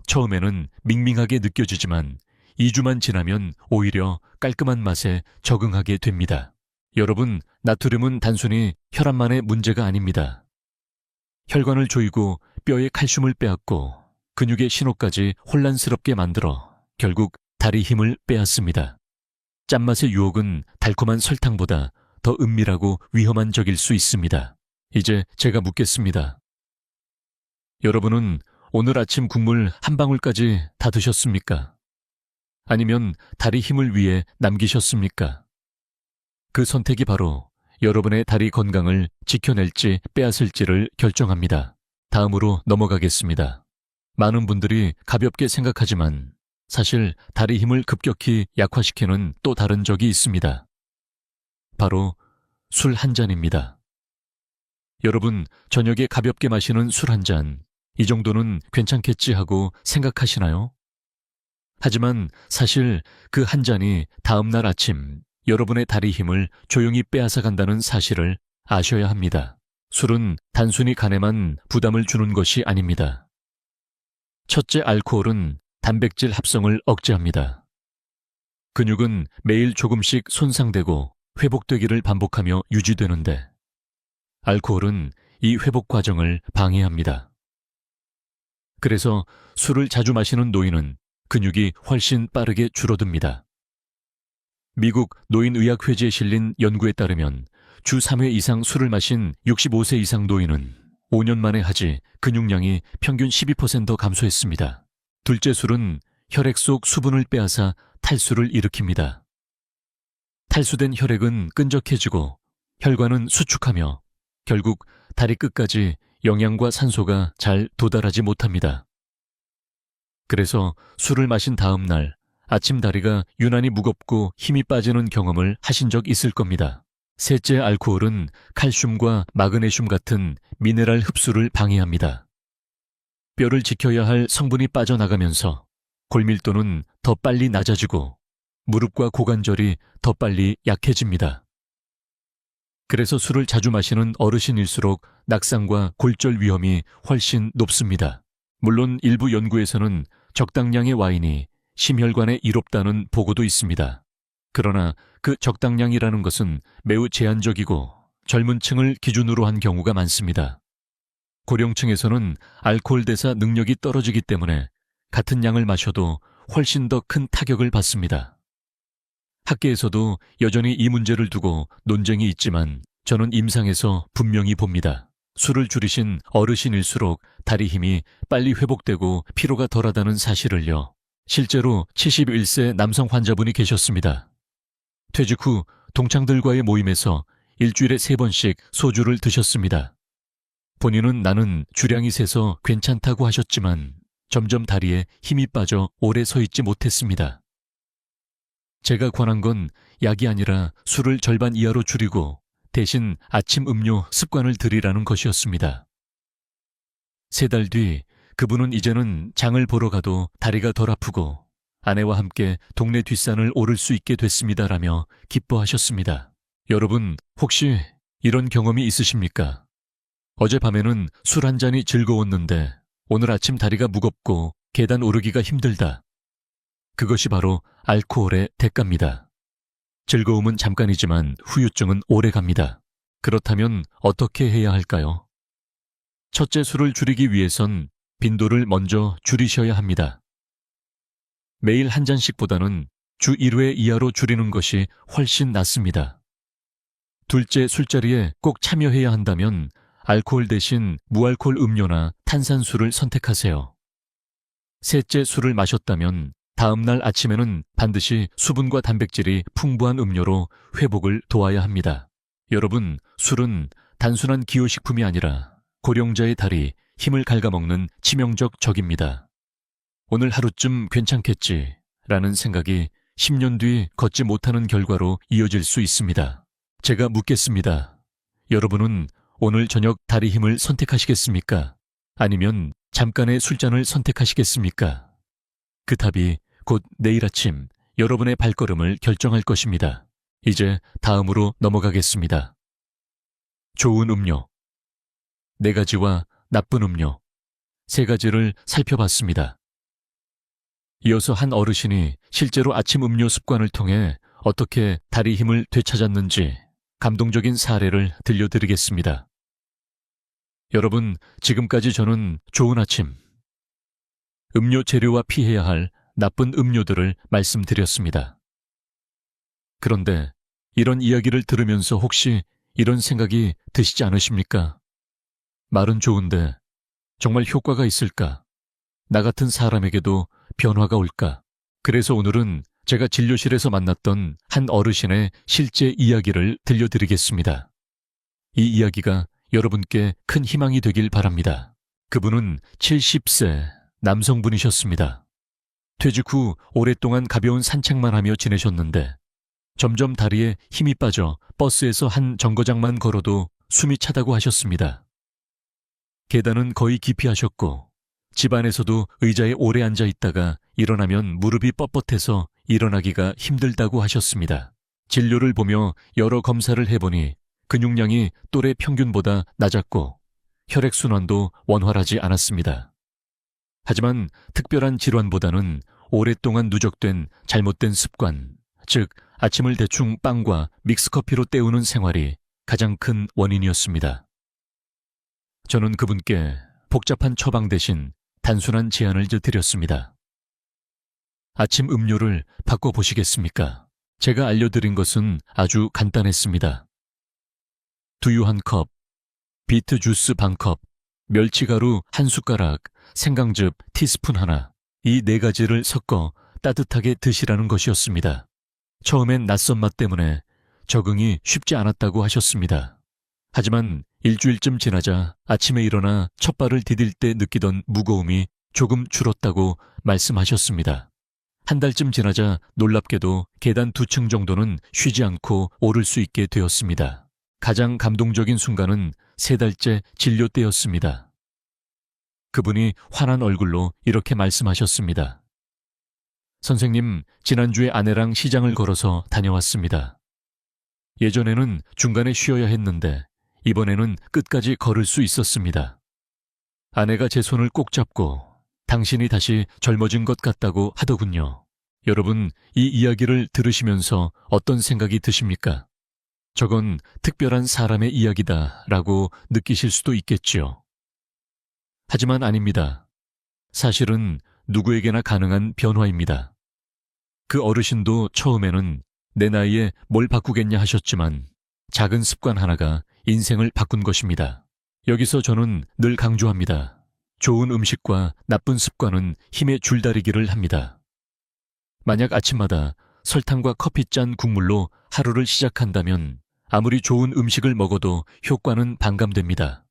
처음에는 밍밍하게 느껴지지만 2주만 지나면 오히려 깔끔한 맛에 적응하게 됩니다. 여러분, 나트륨은 단순히 혈압만의 문제가 아닙니다. 혈관을 조이고 뼈에 칼슘을 빼앗고 근육의 신호까지 혼란스럽게 만들어 결국 다리 힘을 빼앗습니다. 짠맛의 유혹은 달콤한 설탕보다 더 은밀하고 위험한 적일 수 있습니다. 이제 제가 묻겠습니다. 여러분은 오늘 아침 국물 한 방울까지 다 드셨습니까? 아니면 다리 힘을 위해 남기셨습니까? 그 선택이 바로 여러분의 다리 건강을 지켜낼지 빼앗을지를 결정합니다. 다음으로 넘어가겠습니다. 많은 분들이 가볍게 생각하지만 사실 다리 힘을 급격히 약화시키는 또 다른 적이 있습니다. 바로 술 한 잔입니다. 여러분, 저녁에 가볍게 마시는 술 한 잔, 이 정도는 괜찮겠지 하고 생각하시나요? 하지만 사실 그 한 잔이 다음날 아침 여러분의 다리 힘을 조용히 빼앗아 간다는 사실을 아셔야 합니다. 술은 단순히 간에만 부담을 주는 것이 아닙니다. 첫째, 알코올은 단백질 합성을 억제합니다. 근육은 매일 조금씩 손상되고 회복되기를 반복하며 유지되는데 알코올은 이 회복 과정을 방해합니다. 그래서 술을 자주 마시는 노인은 근육이 훨씬 빠르게 줄어듭니다. 미국 노인의학회지에 실린 연구에 따르면 주 3회 이상 술을 마신 65세 이상 노인은 5년 만에 하지 근육량이 평균 12% 감소했습니다. 둘째, 술은 혈액 속 수분을 빼앗아 탈수를 일으킵니다. 탈수된 혈액은 끈적해지고 혈관은 수축하며 결국 다리 끝까지 영양과 산소가 잘 도달하지 못합니다. 그래서 술을 마신 다음 날 아침 다리가 유난히 무겁고 힘이 빠지는 경험을 하신 적 있을 겁니다. 셋째, 알코올은 칼슘과 마그네슘 같은 미네랄 흡수를 방해합니다. 뼈를 지켜야 할 성분이 빠져나가면서 골밀도는 더 빨리 낮아지고 무릎과 고관절이 더 빨리 약해집니다. 그래서 술을 자주 마시는 어르신일수록 낙상과 골절 위험이 훨씬 높습니다. 물론 일부 연구에서는 적당량의 와인이 심혈관에 이롭다는 보고도 있습니다. 그러나 그 적당량이라는 것은 매우 제한적이고 젊은 층을 기준으로 한 경우가 많습니다. 고령층에서는 알코올 대사 능력이 떨어지기 때문에 같은 양을 마셔도 훨씬 더 큰 타격을 받습니다. 학계에서도 여전히 이 문제를 두고 논쟁이 있지만 저는 임상에서 분명히 봅니다. 술을 줄이신 어르신일수록 다리 힘이 빨리 회복되고 피로가 덜하다는 사실을요. 실제로 71세 남성 환자분이 계셨습니다. 퇴직 후 동창들과의 모임에서 일주일에 3번씩 소주를 드셨습니다. 본인은 나는 주량이 세서 괜찮다고 하셨지만 점점 다리에 힘이 빠져 오래 서 있지 못했습니다. 제가 권한 건 약이 아니라 술을 절반 이하로 줄이고 대신 아침 음료 습관을 들이라는 것이었습니다. 3달 뒤 그분은 이제는 장을 보러 가도 다리가 덜 아프고 아내와 함께 동네 뒷산을 오를 수 있게 됐습니다라며 기뻐하셨습니다. 여러분, 혹시 이런 경험이 있으십니까? 어젯밤에는 술 한 잔이 즐거웠는데 오늘 아침 다리가 무겁고 계단 오르기가 힘들다. 그것이 바로 알코올의 대가입니다. 즐거움은 잠깐이지만 후유증은 오래 갑니다. 그렇다면 어떻게 해야 할까요? 첫째, 술을 줄이기 위해선 빈도를 먼저 줄이셔야 합니다. 매일 한 잔씩보다는 주 1회 이하로 줄이는 것이 훨씬 낫습니다. 둘째, 술자리에 꼭 참여해야 한다면 알코올 대신 무알코올 음료나 탄산수를 선택하세요. 셋째, 술을 마셨다면 다음날 아침에는 반드시 수분과 단백질이 풍부한 음료로 회복을 도와야 합니다. 여러분, 술은 단순한 기호식품이 아니라 고령자의 다리, 힘을 갉아먹는 치명적 적입니다. 오늘 하루쯤 괜찮겠지 라는 생각이 10년 뒤 걷지 못하는 결과로 이어질 수 있습니다. 제가 묻겠습니다. 여러분은 오늘 저녁 다리 힘을 선택하시겠습니까? 아니면 잠깐의 술잔을 선택하시겠습니까? 그 답이 곧 내일 아침 여러분의 발걸음을 결정할 것입니다. 이제 다음으로 넘어가겠습니다. 좋은 음료. 4가지와 나쁜 음료. 3가지를 살펴봤습니다. 이어서 한 어르신이 실제로 아침 음료 습관을 통해 어떻게 다리 힘을 되찾았는지 감동적인 사례를 들려드리겠습니다. 여러분, 지금까지 저는 좋은 아침, 음료 재료와 피해야 할 나쁜 음료들을 말씀드렸습니다. 그런데 이런 이야기를 들으면서 혹시 이런 생각이 드시지 않으십니까? 말은 좋은데 정말 효과가 있을까? 나 같은 사람에게도 변화가 올까? 그래서 오늘은 제가 진료실에서 만났던 한 어르신의 실제 이야기를 들려드리겠습니다. 이 이야기가 여러분께 큰 희망이 되길 바랍니다. 그분은 70세 남성분이셨습니다. 퇴직 후 오랫동안 가벼운 산책만 하며 지내셨는데 점점 다리에 힘이 빠져 버스에서 한 정거장만 걸어도 숨이 차다고 하셨습니다. 계단은 거의 기피하셨고 집안에서도 의자에 오래 앉아 있다가 일어나면 무릎이 뻣뻣해서 일어나기가 힘들다고 하셨습니다. 진료를 보며 여러 검사를 해보니 근육량이 또래 평균보다 낮았고 혈액순환도 원활하지 않았습니다. 하지만 특별한 질환보다는 오랫동안 누적된 잘못된 습관, 즉 아침을 대충 빵과 믹스커피로 때우는 생활이 가장 큰 원인이었습니다. 저는 그분께 복잡한 처방 대신 단순한 제안을 드렸습니다. 아침 음료를 바꿔보시겠습니까? 제가 알려드린 것은 아주 간단했습니다. 두유 한 컵, 비트 주스 반 컵, 멸치가루 한 숟가락, 생강즙 티스푼 하나, 이 4가지를 섞어 따뜻하게 드시라는 것이었습니다. 처음엔 낯선 맛 때문에 적응이 쉽지 않았다고 하셨습니다. 하지만 일주일쯤 지나자 아침에 일어나 첫발을 디딜 때 느끼던 무거움이 조금 줄었다고 말씀하셨습니다. 한 달쯤 지나자 놀랍게도 계단 2층 정도는 쉬지 않고 오를 수 있게 되었습니다. 가장 감동적인 순간은 3달째 진료 때였습니다. 그분이 환한 얼굴로 이렇게 말씀하셨습니다. 선생님, 지난주에 아내랑 시장을 걸어서 다녀왔습니다. 예전에는 중간에 쉬어야 했는데 이번에는 끝까지 걸을 수 있었습니다. 아내가 제 손을 꼭 잡고 당신이 다시 젊어진 것 같다고 하더군요. 여러분, 이 이야기를 들으시면서 어떤 생각이 드십니까? 저건 특별한 사람의 이야기다라고 느끼실 수도 있겠지요. 하지만 아닙니다. 사실은 누구에게나 가능한 변화입니다. 그 어르신도 처음에는 내 나이에 뭘 바꾸겠냐 하셨지만 작은 습관 하나가 인생을 바꾼 것입니다. 여기서 저는 늘 강조합니다. 좋은 음식과 나쁜 습관은 힘의 줄다리기를 합니다. 만약 아침마다 설탕과 커피잔 국물로 하루를 시작한다면 아무리 좋은 음식을 먹어도 효과는 반감됩니다.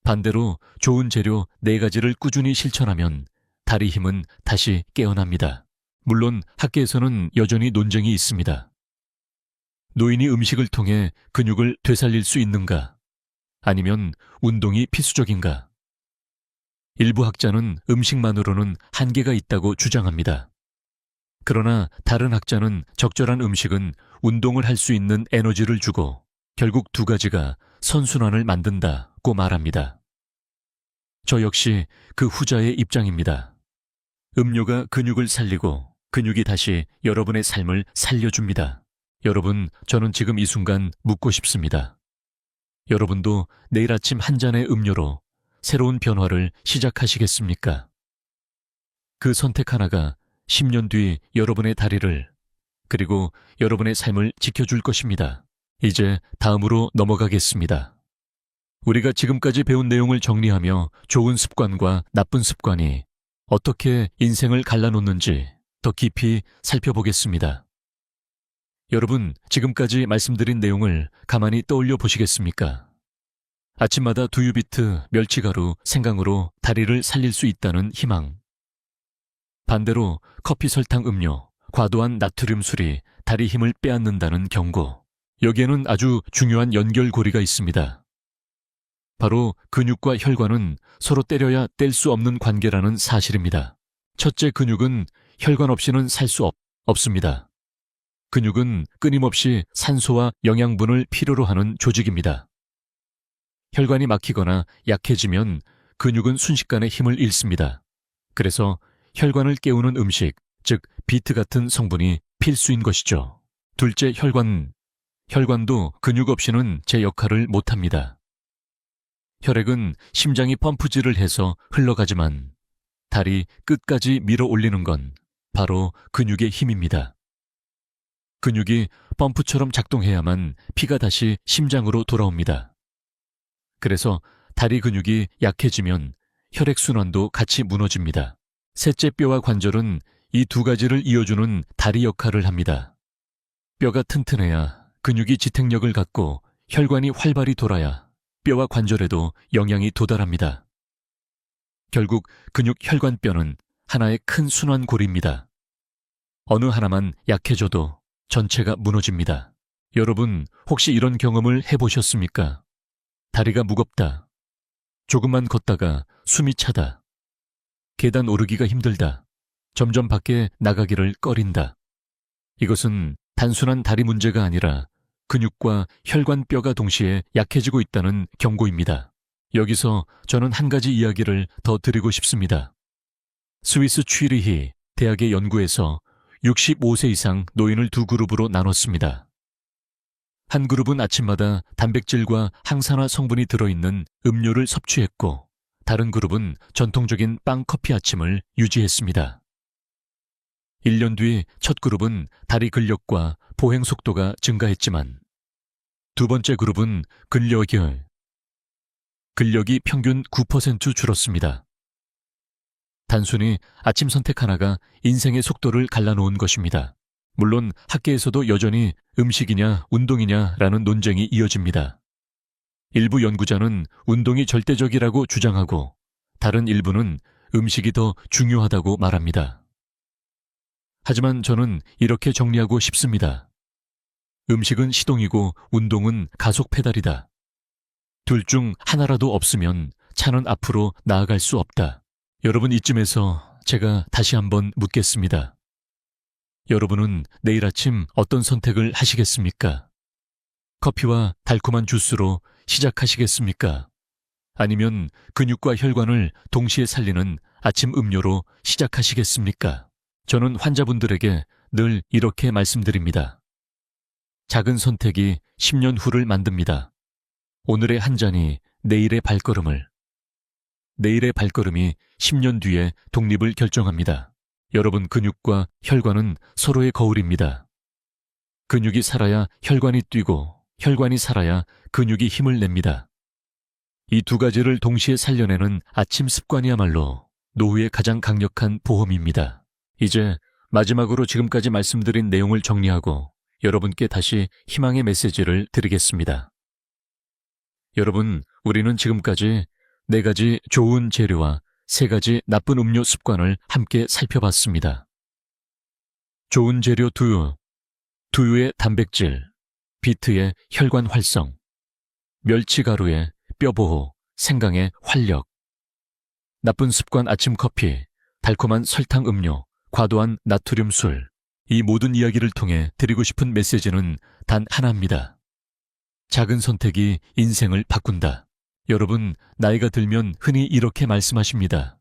반대로 좋은 재료 4가지를 꾸준히 실천하면 다리 힘은 다시 깨어납니다. 물론 학계에서는 여전히 논쟁이 있습니다. 노인이 음식을 통해 근육을 되살릴 수 있는가? 아니면 운동이 필수적인가? 일부 학자는 음식만으로는 한계가 있다고 주장합니다. 그러나 다른 학자는 적절한 음식은 운동을 할 수 있는 에너지를 주고 결국 2가지가 선순환을 만든다고 말합니다. 저 역시 그 후자의 입장입니다. 음료가 근육을 살리고 근육이 다시 여러분의 삶을 살려줍니다. 여러분, 저는 지금 이 순간 묻고 싶습니다. 여러분도 내일 아침 한 잔의 음료로 새로운 변화를 시작하시겠습니까? 그 선택 하나가 10년 뒤 여러분의 다리를 그리고 여러분의 삶을 지켜줄 것입니다. 이제 다음으로 넘어가겠습니다. 우리가 지금까지 배운 내용을 정리하며 좋은 습관과 나쁜 습관이 어떻게 인생을 갈라놓는지 더 깊이 살펴보겠습니다. 여러분, 지금까지 말씀드린 내용을 가만히 떠올려 보시겠습니까? 아침마다 두유비트, 멸치가루, 생강으로 다리를 살릴 수 있다는 희망. 반대로 커피, 설탕, 음료, 과도한 나트륨 술이 다리 힘을 빼앗는다는 경고. 여기에는 아주 중요한 연결고리가 있습니다. 바로 근육과 혈관은 서로 때려야 뗄 수 없는 관계라는 사실입니다. 첫째, 근육은 혈관 없이는 살 수 없습니다. 근육은 끊임없이 산소와 영양분을 필요로 하는 조직입니다. 혈관이 막히거나 약해지면 근육은 순식간에 힘을 잃습니다. 그래서 혈관을 깨우는 음식, 즉 비트 같은 성분이 필수인 것이죠. 둘째, 혈관도 근육 없이는 제 역할을 못합니다. 혈액은 심장이 펌프질을 해서 흘러가지만 다리 끝까지 밀어 올리는 건 바로 근육의 힘입니다. 근육이 펌프처럼 작동해야만 피가 다시 심장으로 돌아옵니다. 그래서 다리 근육이 약해지면 혈액순환도 같이 무너집니다. 셋째 뼈와 관절은 이 두 가지를 이어주는 다리 역할을 합니다. 뼈가 튼튼해야 근육이 지탱력을 갖고 혈관이 활발히 돌아야 뼈와 관절에도 영양이 도달합니다. 결국 근육 혈관뼈는 하나의 큰 순환고리입니다. 어느 하나만 약해져도 전체가 무너집니다. 여러분 혹시 이런 경험을 해보셨습니까? 다리가 무겁다. 조금만 걷다가 숨이 차다. 계단 오르기가 힘들다. 점점 밖에 나가기를 꺼린다. 이것은 단순한 다리 문제가 아니라 근육과 혈관뼈가 동시에 약해지고 있다는 경고입니다. 여기서 저는 한 가지 이야기를 더 드리고 싶습니다. 스위스 취리히 대학의 연구에서 65세 이상 노인을 두 그룹으로 나눴습니다. 한 그룹은 아침마다 단백질과 항산화 성분이 들어있는 음료를 섭취했고, 다른 그룹은 전통적인 빵, 커피 아침을 유지했습니다. 1년 뒤 첫 그룹은 다리 근력과 보행 속도가 증가했지만 두 번째 그룹은 근력이 평균 9% 줄었습니다. 단순히 아침 선택 하나가 인생의 속도를 갈라놓은 것입니다. 물론 학계에서도 여전히 음식이냐 운동이냐라는 논쟁이 이어집니다. 일부 연구자는 운동이 절대적이라고 주장하고 다른 일부는 음식이 더 중요하다고 말합니다. 하지만 저는 이렇게 정리하고 싶습니다. 음식은 시동이고 운동은 가속 페달이다. 둘 중 하나라도 없으면 차는 앞으로 나아갈 수 없다. 여러분, 이쯤에서 제가 다시 한번 묻겠습니다. 여러분은 내일 아침 어떤 선택을 하시겠습니까? 커피와 달콤한 주스로 시작하시겠습니까? 아니면 근육과 혈관을 동시에 살리는 아침 음료로 시작하시겠습니까? 저는 환자분들에게 늘 이렇게 말씀드립니다. 작은 선택이 10년 후를 만듭니다. 오늘의 한 잔이 내일의 발걸음을, 내일의 발걸음이 10년 뒤의 독립을 결정합니다. 여러분, 근육과 혈관은 서로의 거울입니다. 근육이 살아야 혈관이 뛰고 혈관이 살아야 근육이 힘을 냅니다. 이 두 가지를 동시에 살려내는 아침 습관이야말로 노후의 가장 강력한 보험입니다. 이제 마지막으로 지금까지 말씀드린 내용을 정리하고 여러분께 다시 희망의 메시지를 드리겠습니다. 여러분, 우리는 지금까지 4가지 좋은 재료와 3가지 나쁜 음료 습관을 함께 살펴봤습니다. 좋은 재료 두유, 두유의 단백질, 비트의 혈관 활성, 멸치가루의 뼈보호, 생강의 활력, 나쁜 습관 아침 커피, 달콤한 설탕 음료, 과도한 나트륨 술. 이 모든 이야기를 통해 드리고 싶은 메시지는 단 하나입니다. 작은 선택이 인생을 바꾼다. 여러분, 나이가 들면 흔히 이렇게 말씀하십니다.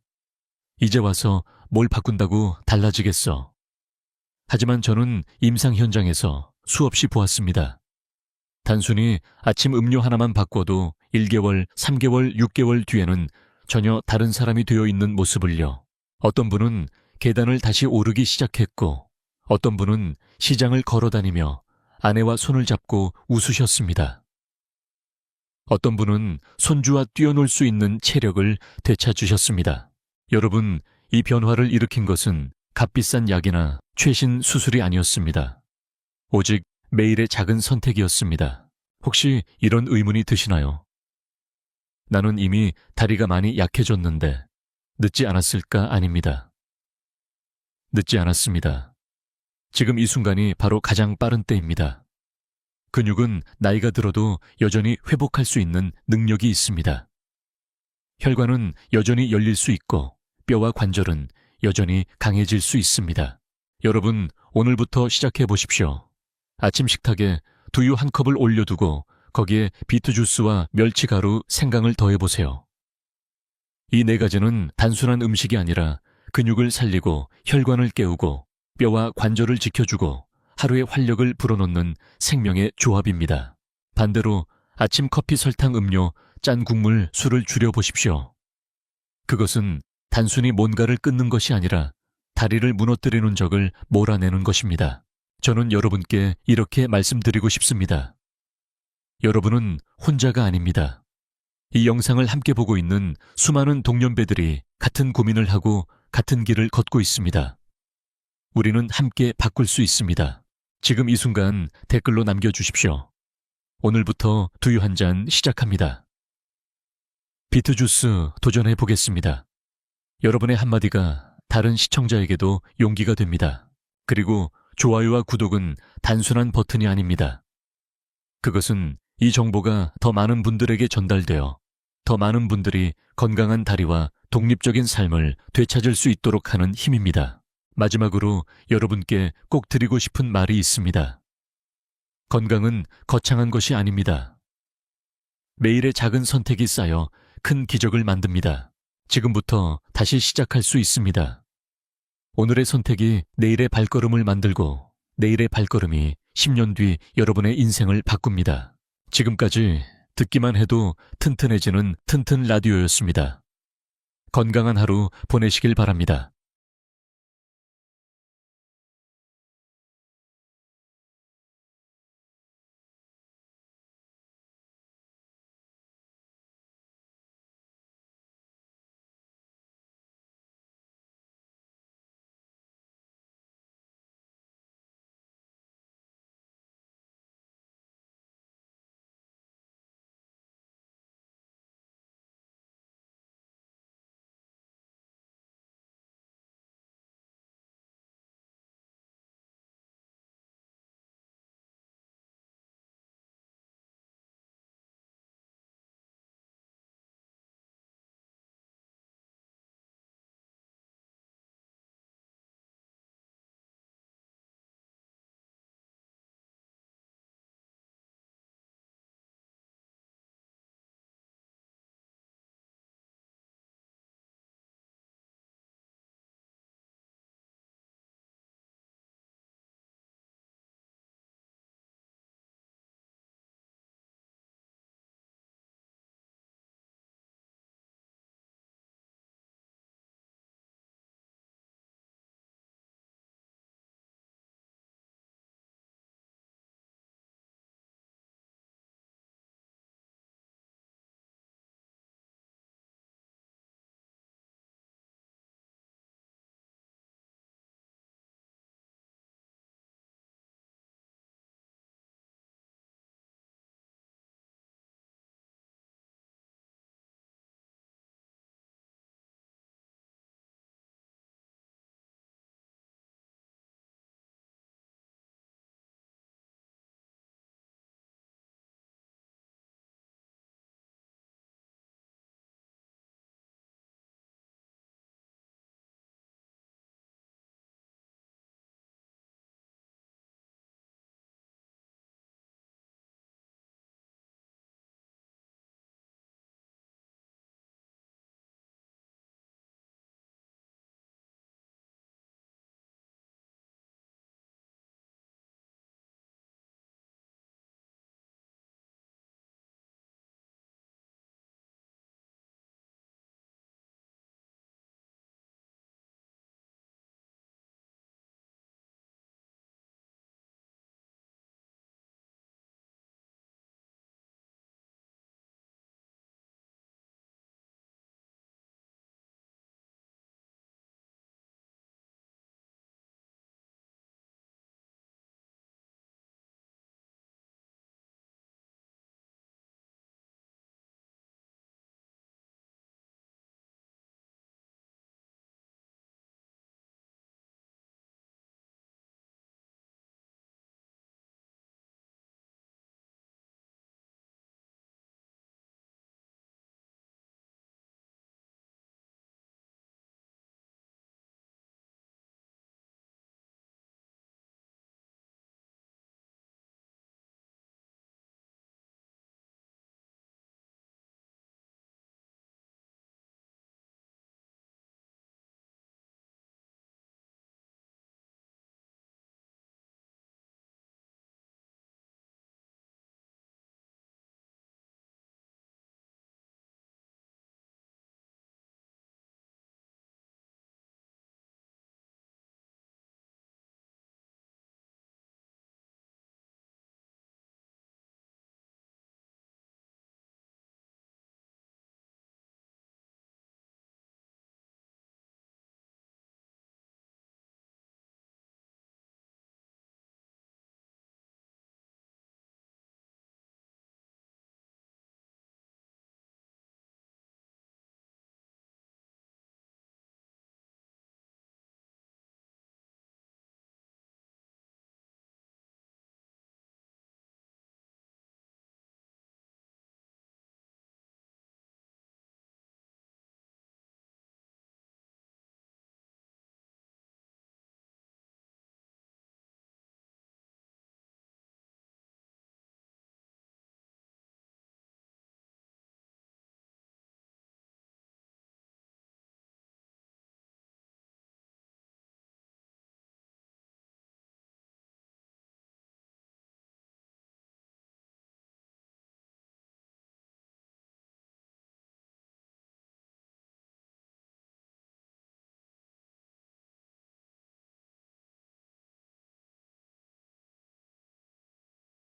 이제 와서 뭘 바꾼다고 달라지겠어. 하지만 저는 임상 현장에서 수없이 보았습니다. 단순히 아침 음료 하나만 바꿔도 1개월, 3개월, 6개월 뒤에는 전혀 다른 사람이 되어 있는 모습을요. 어떤 분은 계단을 다시 오르기 시작했고, 어떤 분은 시장을 걸어다니며 아내와 손을 잡고 웃으셨습니다. 어떤 분은 손주와 뛰어놀 수 있는 체력을 되찾으셨습니다. 여러분, 이 변화를 일으킨 것은 값비싼 약이나 최신 수술이 아니었습니다. 오직 매일의 작은 선택이었습니다. 혹시 이런 의문이 드시나요? 나는 이미 다리가 많이 약해졌는데 늦지 않았을까? 아닙니다. 늦지 않았습니다. 지금 이 순간이 바로 가장 빠른 때입니다. 근육은 나이가 들어도 여전히 회복할 수 있는 능력이 있습니다. 혈관은 여전히 열릴 수 있고 뼈와 관절은 여전히 강해질 수 있습니다. 여러분, 오늘부터 시작해 보십시오. 아침 식탁에 두유 한 컵을 올려두고 거기에 비트 주스와 멸치가루, 생강을 더해보세요. 이 4가지는 단순한 음식이 아니라 근육을 살리고 혈관을 깨우고 뼈와 관절을 지켜주고 하루의 활력을 불어넣는 생명의 조합입니다. 반대로 아침 커피, 설탕 음료, 짠 국물, 술을 줄여보십시오. 그것은 단순히 뭔가를 끊는 것이 아니라 다리를 무너뜨리는 적을 몰아내는 것입니다. 저는 여러분께 이렇게 말씀드리고 싶습니다. 여러분은 혼자가 아닙니다. 이 영상을 함께 보고 있는 수많은 동년배들이 같은 고민을 하고 같은 길을 걷고 있습니다. 우리는 함께 바꿀 수 있습니다. 지금 이 순간 댓글로 남겨주십시오. 오늘부터 두유 한 잔 시작합니다. 비트주스 도전해 보겠습니다. 여러분의 한마디가 다른 시청자에게도 용기가 됩니다. 그리고 좋아요와 구독은 단순한 버튼이 아닙니다. 그것은 이 정보가 더 많은 분들에게 전달되어 더 많은 분들이 건강한 다리와 독립적인 삶을 되찾을 수 있도록 하는 힘입니다. 마지막으로 여러분께 꼭 드리고 싶은 말이 있습니다. 건강은 거창한 것이 아닙니다. 매일의 작은 선택이 쌓여 큰 기적을 만듭니다. 지금부터 다시 시작할 수 있습니다. 오늘의 선택이 내일의 발걸음을 만들고 내일의 발걸음이 10년 뒤 여러분의 인생을 바꿉니다. 지금까지 듣기만 해도 튼튼해지는 튼튼 라디오였습니다. 건강한 하루 보내시길 바랍니다.